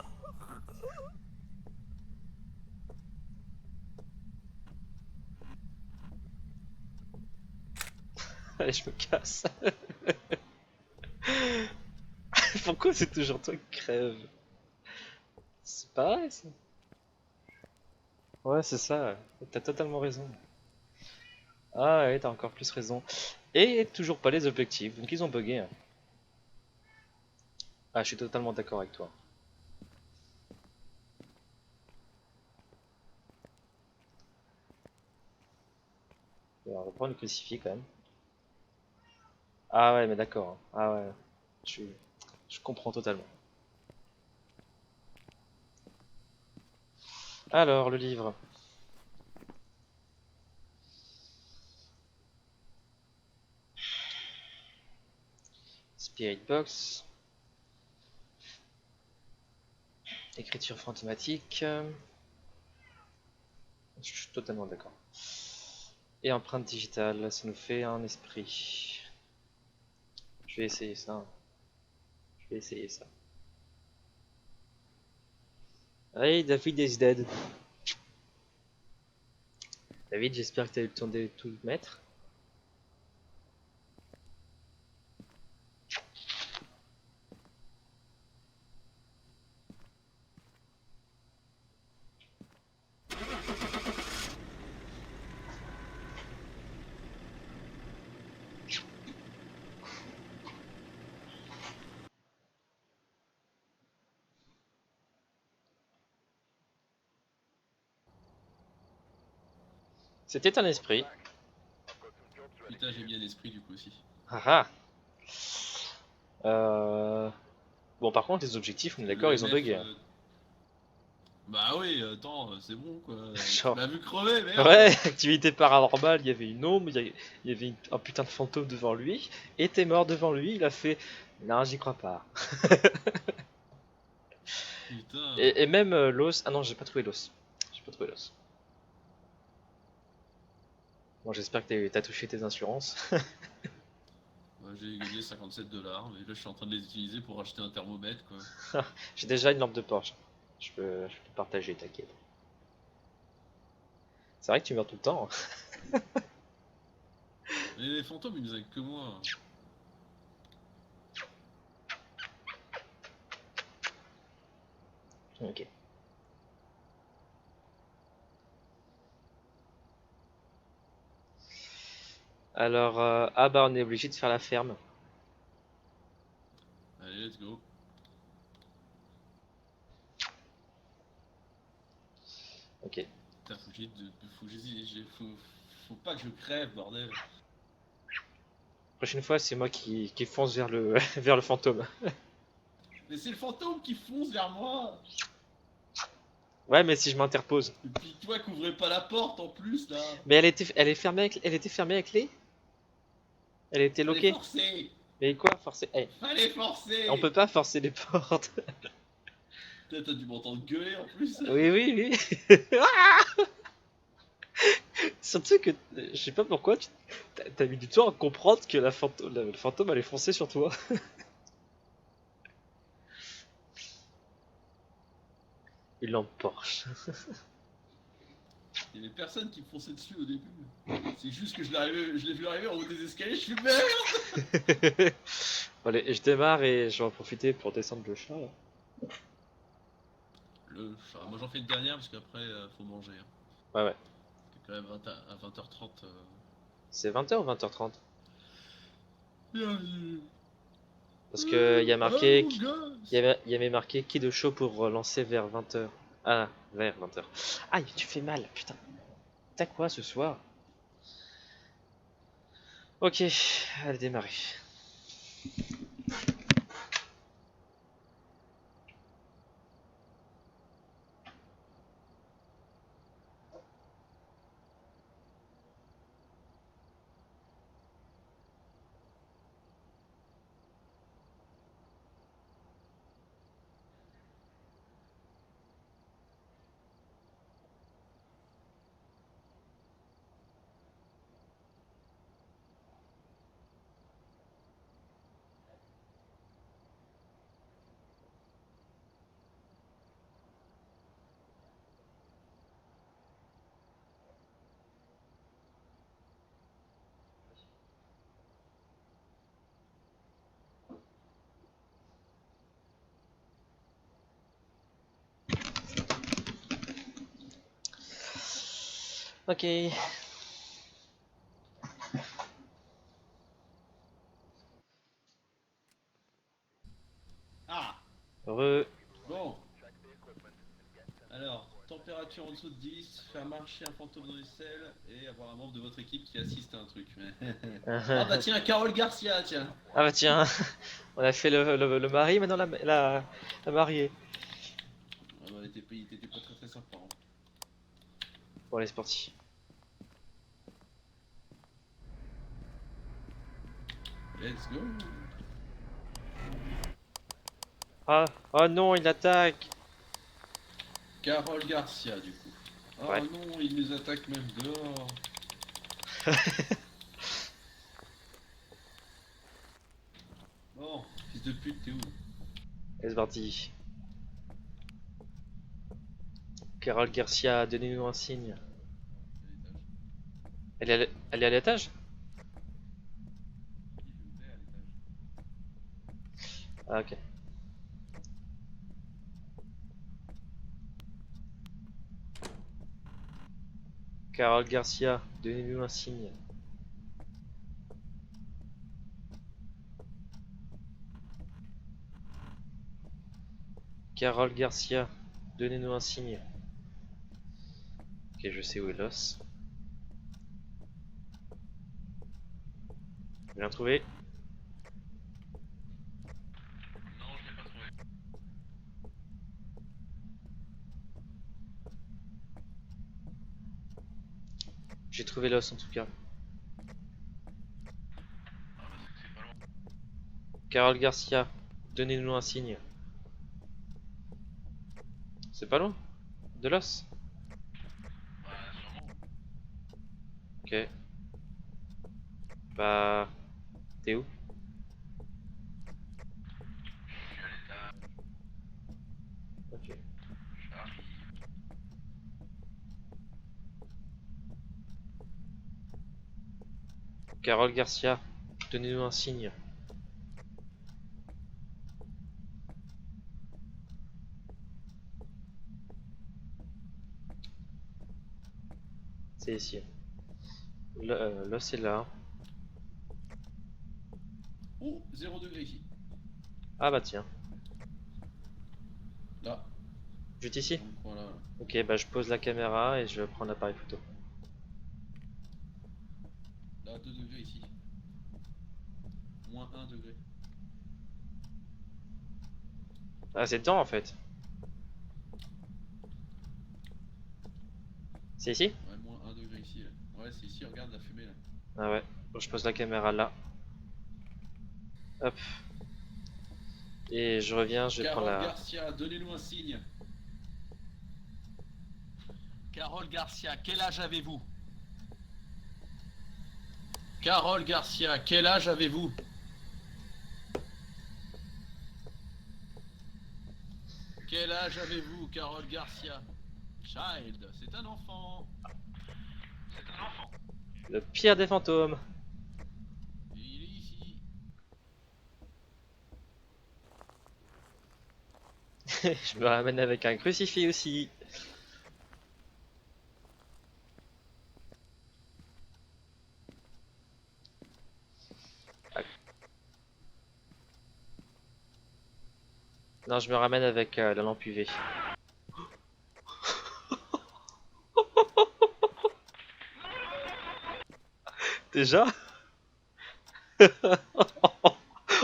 Allez, je me casse. Pourquoi c'est toujours toi qui crève? C'est pareil ça. Ouais, c'est ça. T'as totalement raison. Ah ouais, t'as encore plus raison. Et toujours pas les objectifs, donc ils ont bugué. Ah, je suis totalement d'accord avec toi. On va reprendre le crucifix quand même. Ah ouais, mais d'accord. Ah ouais, je, je comprends totalement. Alors, le livre. Spirit Box. Écriture fantomatique. Je suis totalement d'accord. Et empreinte digitale, ça nous fait un esprit. Je vais essayer ça. Je vais essayer ça. Allez, David is dead. David, j'espère que tu as eu le temps de tout mettre. C'était un esprit. Putain, j'ai bien l'esprit du coup aussi. Ah ah. Bon, par contre, les objectifs, on est d'accord, Le ils ont MF, bugué. bah oui, attends, c'est bon quoi. Tu Genre, m'as vu crever, merde! ouais, activité paranormale, il y avait une ombre, il y avait un putain de fantôme devant lui, et t'es mort devant lui, il a fait. Non, j'y crois pas. Putain. Et même l'os. Ah non, j'ai pas trouvé l'os. J'ai pas trouvé l'os. Bon, j'espère que t'as touché tes assurances. Ouais, j'ai gagné 57 $, mais là je suis en train de les utiliser pour acheter un thermomètre quoi. J'ai déjà une lampe de poche. Je peux partager, t'inquiète. C'est vrai que tu meurs tout le temps. Mais les fantômes ils nous aident que moi. Ok. Alors, ah bah on est obligé de faire la ferme. Allez, let's go. Ok. Putain, faut pas que je crève, bordel. Prochaine fois, c'est moi qui fonce vers le, vers le fantôme. Mais c'est le fantôme qui fonce vers moi. Ouais, mais si je m'interpose. Et puis toi, qu'ouvrez pas la porte en plus là. Mais elle était fermée avec clé. Elle était Fallait loquée. forcer. Mais quoi, forcer? Eh, Fallait forcer. on peut pas forcer les portes. Putain, t'as dû m'entendre gueuler en plus. Oui, oui, oui. Surtout que, je sais pas pourquoi, t'as mis du temps à comprendre que le fantôme allait foncer sur toi. Une lampe Porsche. Il y avait personne qui me fonçait dessus au début. C'est juste que je l'ai vu arriver en haut des escaliers, je suis merde. Bon, allez, je démarre et je vais en profiter pour descendre le chat. Là. Le chat. Moi j'en fais une dernière parce qu'après faut manger. Hein. Ouais, ouais. C'est quand même à 20h30. C'est 20h ou 20h30? Parce que il y a marqué, Oh, gosse. il y avait marqué qui de chaud pour relancer vers 20h. Ah, vers 20h. Aïe, tu fais mal, putain. T'as quoi ce soir? Ok, allez démarrer. Ok. Ah, Re. bon. Alors, température en dessous de 10, faire marcher un fantôme dans les selles et avoir un membre de votre équipe qui assiste à un truc. Ah bah tiens, Carole Garcia, tiens. Ah bah tiens, on a fait le mari, maintenant la mariée. Ah bah, il était pas très très sympa. Hein. Bon, allez, c'est parti. Let's go. Ah, oh non, il attaque. Carole Garcia, du coup. Oh Ouais. non, il nous attaque même dehors. Bon, fils de pute, t'es où? Allez, c'est parti. Carole Garcia, donnez-nous un signe. À l'étage. Elle est à l'étage? J'ai dit, je vais à l'étage. Ah, ok. Carole Garcia, donnez-nous un signe. Carole Garcia, donnez-nous un signe. Ok, je sais où est l'os. Je viens de trouver. Non, je l'ai pas trouvé. J'ai trouvé l'os en tout cas. Ah bah c'est pas loin. Carole Garcia, donnez-nous un signe. C'est pas loin? De l'os? Bah sûrement. Ok. Bah, t'es où? Je suis à l'étage. Ok. J'arrive. Carole Garcia, donnez-nous un signe. C'est ici. L'os est là. Oh, 0 degré ici. Ah bah tiens. Là. Juste ici? Donc voilà. Ok, bah je pose la caméra et je prends l'appareil photo. Là, 2 degrés ici. Moins 1 degré. Ah, c'est dedans en fait. C'est ici? Ouais, moins 1 degré ici. Là. Ouais, c'est ici, regarde la fumée là. Ah ouais. Bon, je pose la caméra là. Hop. Et je reviens, je prends Carole la... Garcia, donnez-nous un signe. Carole Garcia, quel âge avez-vous? Carole Garcia, quel âge avez-vous? Quel âge avez-vous, Carole Garcia? Child, c'est un enfant. C'est un enfant. Le pire des fantômes. Il est ici. Je me ramène avec un crucifix aussi. Non, je me ramène avec la lampe UV. Déjà?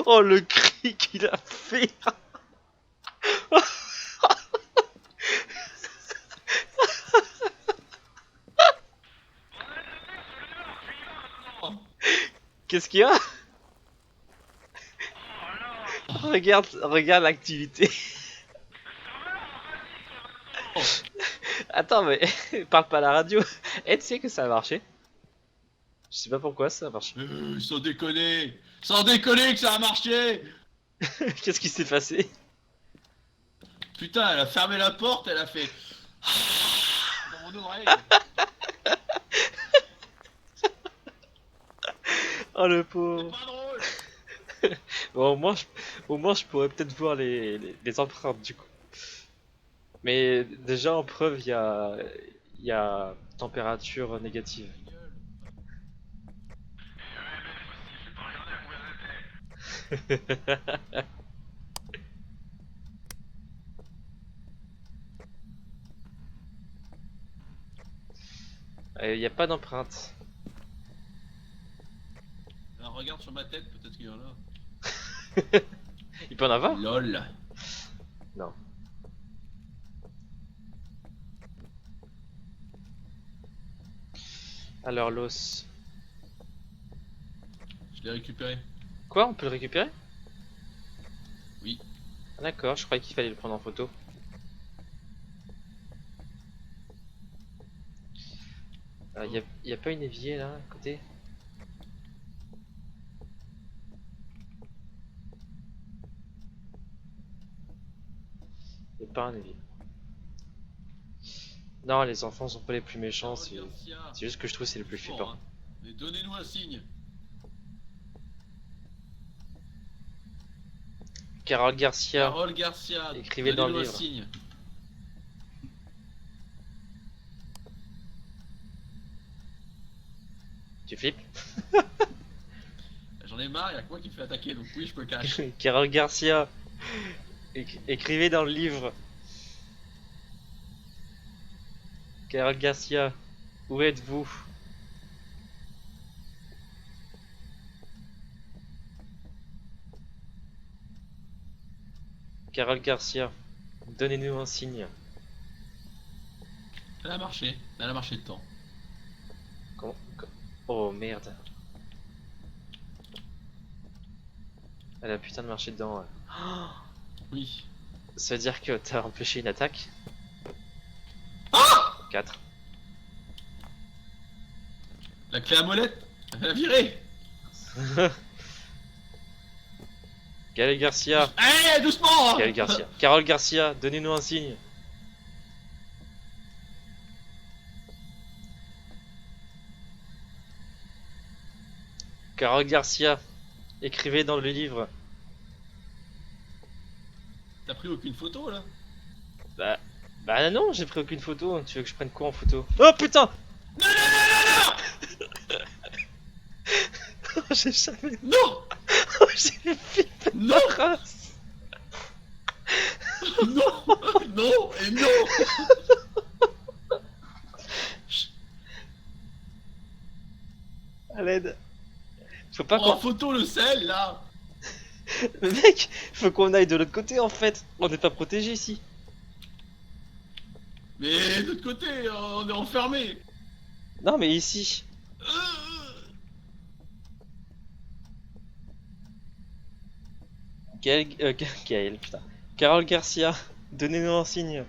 Oh, le cri qu'il a fait! Qu'est-ce qu'il y a? Regarde l'activité. Attends, mais parle pas à la radio. Eh, tu sais que ça a marché? Je sais pas pourquoi ça a marché. Sans déconner! Sans déconner que ça a marché! Qu'est-ce qui s'est passé? Putain, elle a fermé la porte, elle a fait... dans mon oreille. Oh, le C'est pauvre. pas drôle! Bon, au moins, je pourrais peut-être voir les empreintes du coup. Mais déjà en preuve, il y a température négative. Ta gueule. Il n'y a pas d'empreinte. Alors, regarde sur ma tête, peut-être qu'il y en a. Il peut en avoir? LOL. Non. Alors l'os. Je l'ai récupéré. Quoi? On peut le récupérer? Oui. Ah, d'accord, je croyais qu'il fallait le prendre en photo. Y a pas une évier là à côté? Y a pas un évier. Non, les enfants sont pas les plus méchants, Carole Garcia. c'est juste que je trouve que c'est le plus Fort, flippant. hein. Mais donnez-nous un signe. Carole Garcia, Carole Garcia. Écrivez dans le donnez-nous un livre. signe. tu flippes? J'en ai marre, y'a que moi qui me fait attaquer, donc oui, je me cache. Carole Garcia, écrivez dans le livre. Carole Garcia, où êtes-vous? Carole Garcia, donnez-nous un signe. Elle a marché. Elle a marché de temps. Oh merde. Elle a putain de marché dedans. Ouais. Oui. Ça veut dire que t'as empêché une attaque? 4. La clé à molette. Elle a viré. Carole Garcia, Allez, doucement. Carole Garcia, Carole Garcia, donnez-nous un signe. Carole Garcia, écrivez dans le livre. T'as pris aucune photo là? Bah non, j'ai pris aucune photo. Tu veux que je prenne quoi en photo? Oh putain! Non, non, J'ai jamais. non, non, J'ai flippé non, ma race. non, non, non et non. À l'aide. Faut pas Prends en qu'on. photo le sel là. Mais mec, faut qu'on aille de l'autre côté en fait. On n'est pas protégé ici. Mais de l'autre côté, on est enfermé. Non, mais ici. Gaël, putain. Carole Garcia, donnez-nous un signe.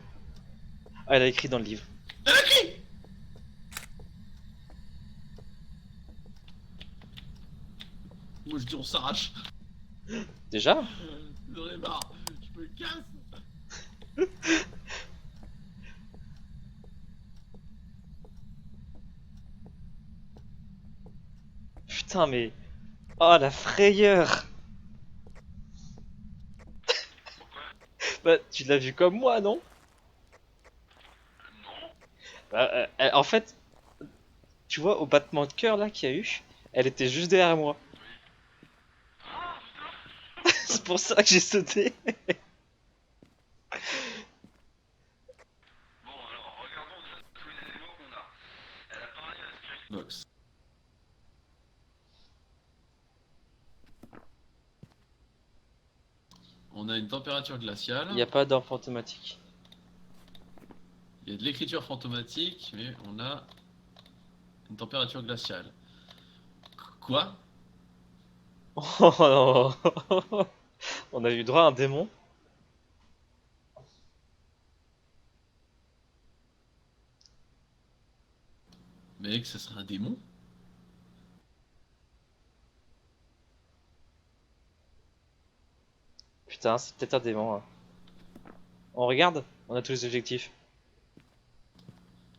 Ah, elle a écrit dans le livre. Elle a qui? Moi je dis on s'arrache. Déjà? J'en ai marre. Je me casse. Putain, mais. Oh, la frayeur! Bah, tu l'as vu comme moi, non? Bah, en fait, tu vois, au battement de cœur là qu'il y a eu, elle était juste derrière moi. C'est pour ça que j'ai sauté. On a une température glaciale. Il n'y a pas d'arme fantomatique. Il y a de l'écriture fantomatique, mais on a une température glaciale. Quoi? Oh non. On a eu droit à un démon. Mec, ça serait un démon? Putain, c'est peut-être un démon. Hein. On regarde? On a tous les objectifs.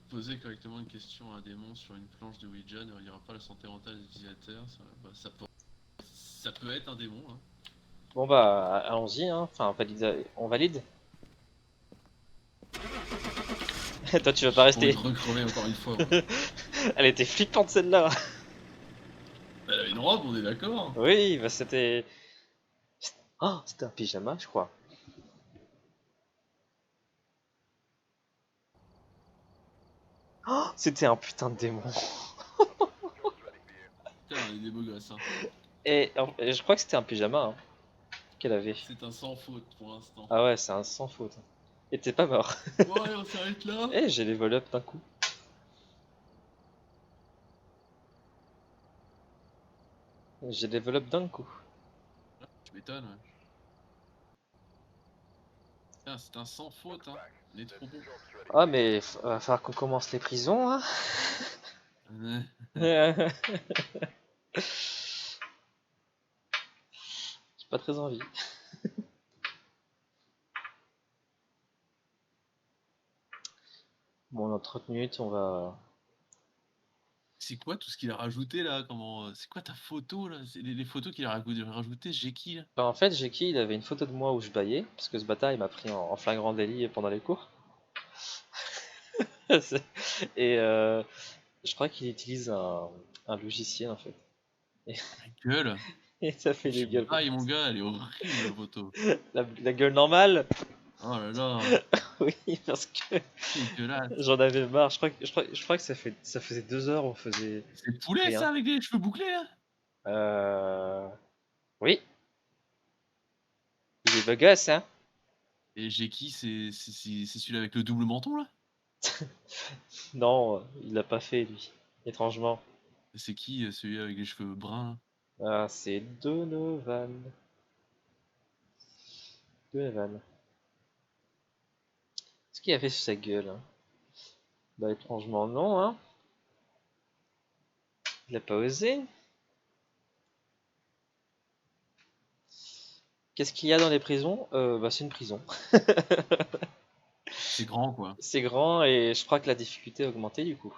Poser correctement une question à un démon sur une planche de Ouija ne reliera pas la santé mentale des utilisateurs. Ça peut être un démon. Hein. Bon bah, allons-y, hein. Enfin, on valide. Toi, tu vas pas J'ai envie rester. de recrever encore une fois. Moi. Elle était flippante celle-là. Elle avait une robe, on est d'accord? Oui, bah c'était. Oh, c'était un pyjama, je crois. Oh, c'était un putain de démon. Putain, on est des beaux gosses. Hein. Et je crois que c'était un pyjama hein, qu'elle avait. C'est un sans faute pour l'instant. Ah ouais, c'est un sans faute. Et t'es pas mort. Bon, allez, on s'arrête là. Eh, j'ai les vol-up d'un coup. J'ai les vol-up d'un coup. Tu m'étonnes, ouais. Putain, c'est un sans faute, hein. On est trop bon. Ah, mais va falloir qu'on commence les prisons, hein. J'ai pas très envie. Bon, dans 30 minutes, on va. C'est quoi tout ce qu'il a rajouté là? Comment? C'est quoi ta photo là? C'est les photos qu'il a rajouté, j'ai qui là? Bah, en fait, Jackie, il avait une photo de moi où je baillais, parce que ce bâtard, il m'a pris en flagrant délit pendant les cours. Et je crois qu'il utilise un logiciel, en fait. La gueule! Et ça fait des Je gueules. baille mon gars, elle est horrible la photo. La gueule normale? Oh là là, Oui, parce que dégueulasse. j'en avais marre. Je crois que ça faisait 2 heures, on faisait C'est poulet rien. ça avec les cheveux bouclés là? Oui, il est beau gosse, hein? Et j'ai qui? C'est celui-là avec le double menton là? Non, il l'a pas fait, lui. Étrangement. C'est qui celui avec les cheveux bruns là? Ah, c'est Donovan. Donovan. Qu'est-ce qu'il a fait sur sa gueule? Hein. Bah, étrangement, non, hein? Il a pas osé. Qu'est-ce qu'il y a dans les prisons? Bah, c'est une prison. C'est grand quoi. C'est grand et je crois que la difficulté a augmenté du coup.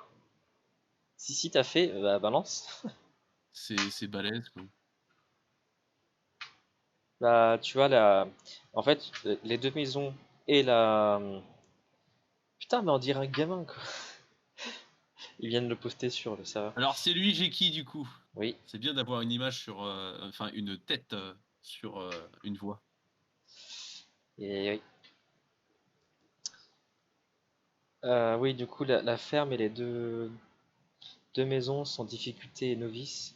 Si t'as fait, bah balance. C'est balèze quoi. Bah tu vois la, en fait les deux maisons et la, putain mais on dirait un gamin quoi. Ils viennent le poster sur le serveur. Alors c'est lui, j'ai qui du coup? Oui. C'est bien d'avoir une image sur, enfin une tête sur une voix. Et oui. Oui du coup la ferme et les deux maisons sont difficulté et novice.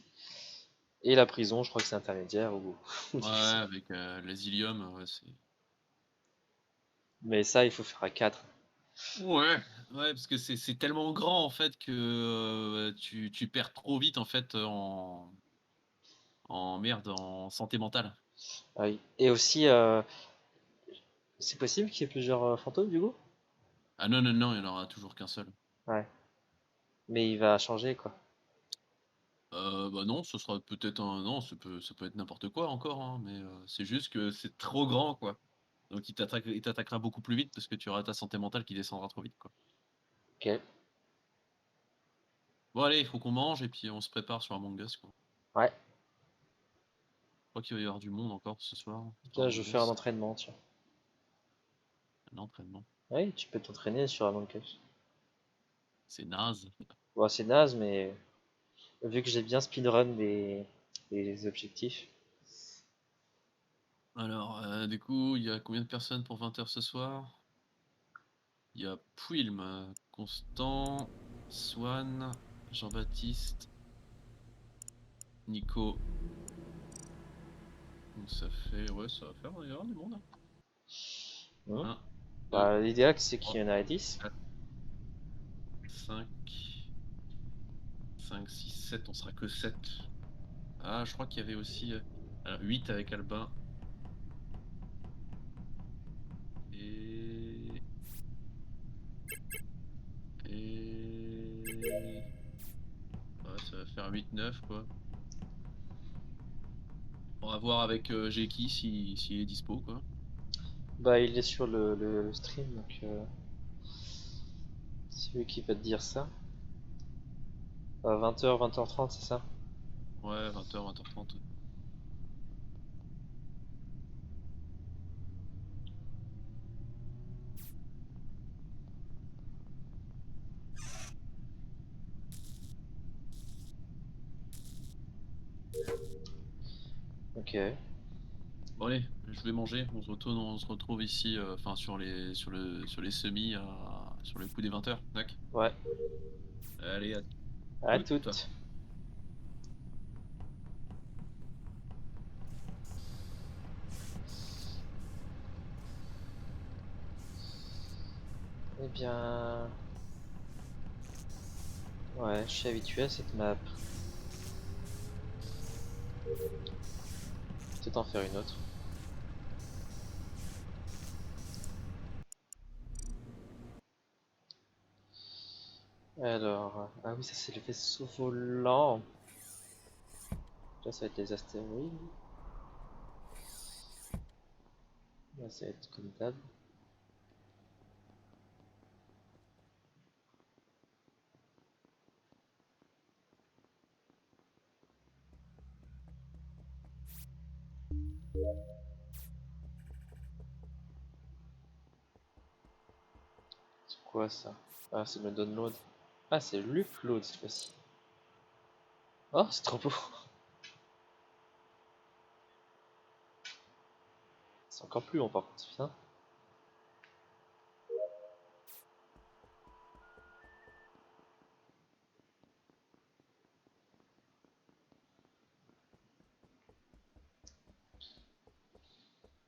Et la prison je crois que c'est intermédiaire ou Ouais, difficile. avec l'asilium, ouais, c'est. Mais ça il faut faire à 4. Ouais, ouais, parce que c'est tellement grand en fait que tu perds trop vite en fait en merde, en santé mentale. Ah oui. Et aussi c'est possible qu'il y ait plusieurs fantômes du coup? Ah non, non, non, il n'y en aura toujours qu'un seul. Ouais. Mais il va changer quoi. Bah non, ce sera peut-être un. Non, ça peut être n'importe quoi encore, hein, mais c'est juste que c'est trop grand quoi. Donc il t'attaquera beaucoup plus vite parce que tu auras ta santé mentale qui descendra trop vite quoi. Ok. Bon allez, il faut qu'on mange et puis on se prépare sur Among Us quoi. Ouais. Je crois qu'il va y avoir du monde encore ce soir. Là, Among je fais un Us, entraînement, tiens. un entraînement. Oui, tu peux t'entraîner sur Among Us. C'est naze. Bon, c'est naze, mais vu que j'ai bien speedrun les objectifs. Alors, du coup, il y a combien de personnes pour 20h ce soir? Il y a Pouilm, Constant, Swan, Jean-Baptiste, Nico, Donc ça fait, ouais, ça va faire, il va y avoir du monde. Hmm. 1, 2, Bah, l'idéal c'est 3, qu'il y en a 10. 4, 5, 5, 6, 7, on sera que 7. Ah, je crois qu'il y avait aussi 8 avec Albin. Et... Et... Ouais, ça va faire 8-9 quoi. On va voir avec Jeki s'il est dispo quoi. Bah, il est sur le stream, donc c'est lui qui va te dire ça. 20h, 20h30, c'est ça? Ouais, 20h, 20h30. Ok. Bon allez, je vais manger, on se retrouve ici, enfin sur les semis, sur le coup des 20h, tac. Ouais, Allez, à à toutes. toutes. Eh bien... Ouais, je suis habitué à cette map. Peut-être en faire une autre. Alors... Ah oui, ça c'est le vaisseau volant. Là, ça va être les astéroïdes. Là, ça va être comme d'hab. C'est quoi ça? Ah, c'est le download. Ah, c'est l'upload cette fois-ci. Oh, c'est trop beau. C'est encore plus long par contre, putain.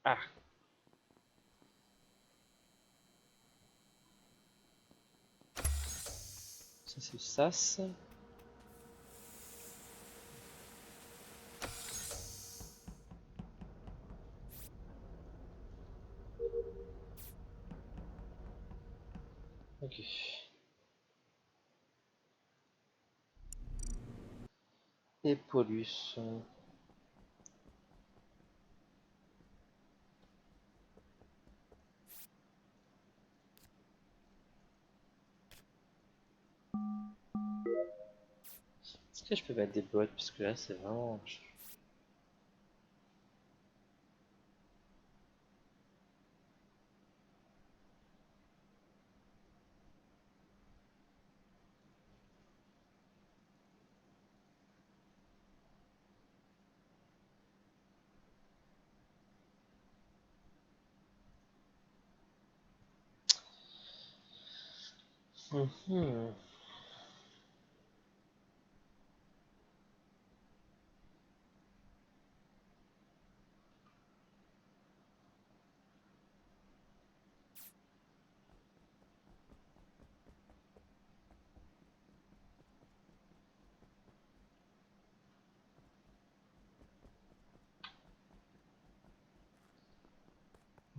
Ah, ça c'est SAS. Ok. Et Polus. Est-ce que je peux mettre des bots? Parce que là c'est vraiment... Mhm.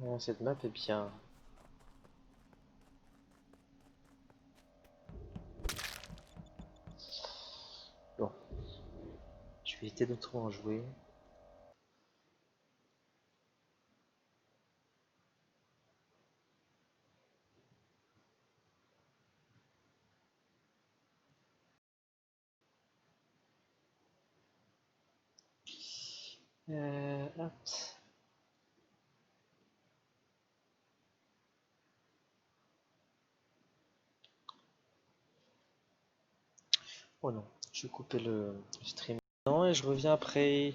Ouais, cette map est bien. Bon, je vais éviter de trop en jouer. Hop. Oh non, je vais couper le stream maintenant et je reviens après.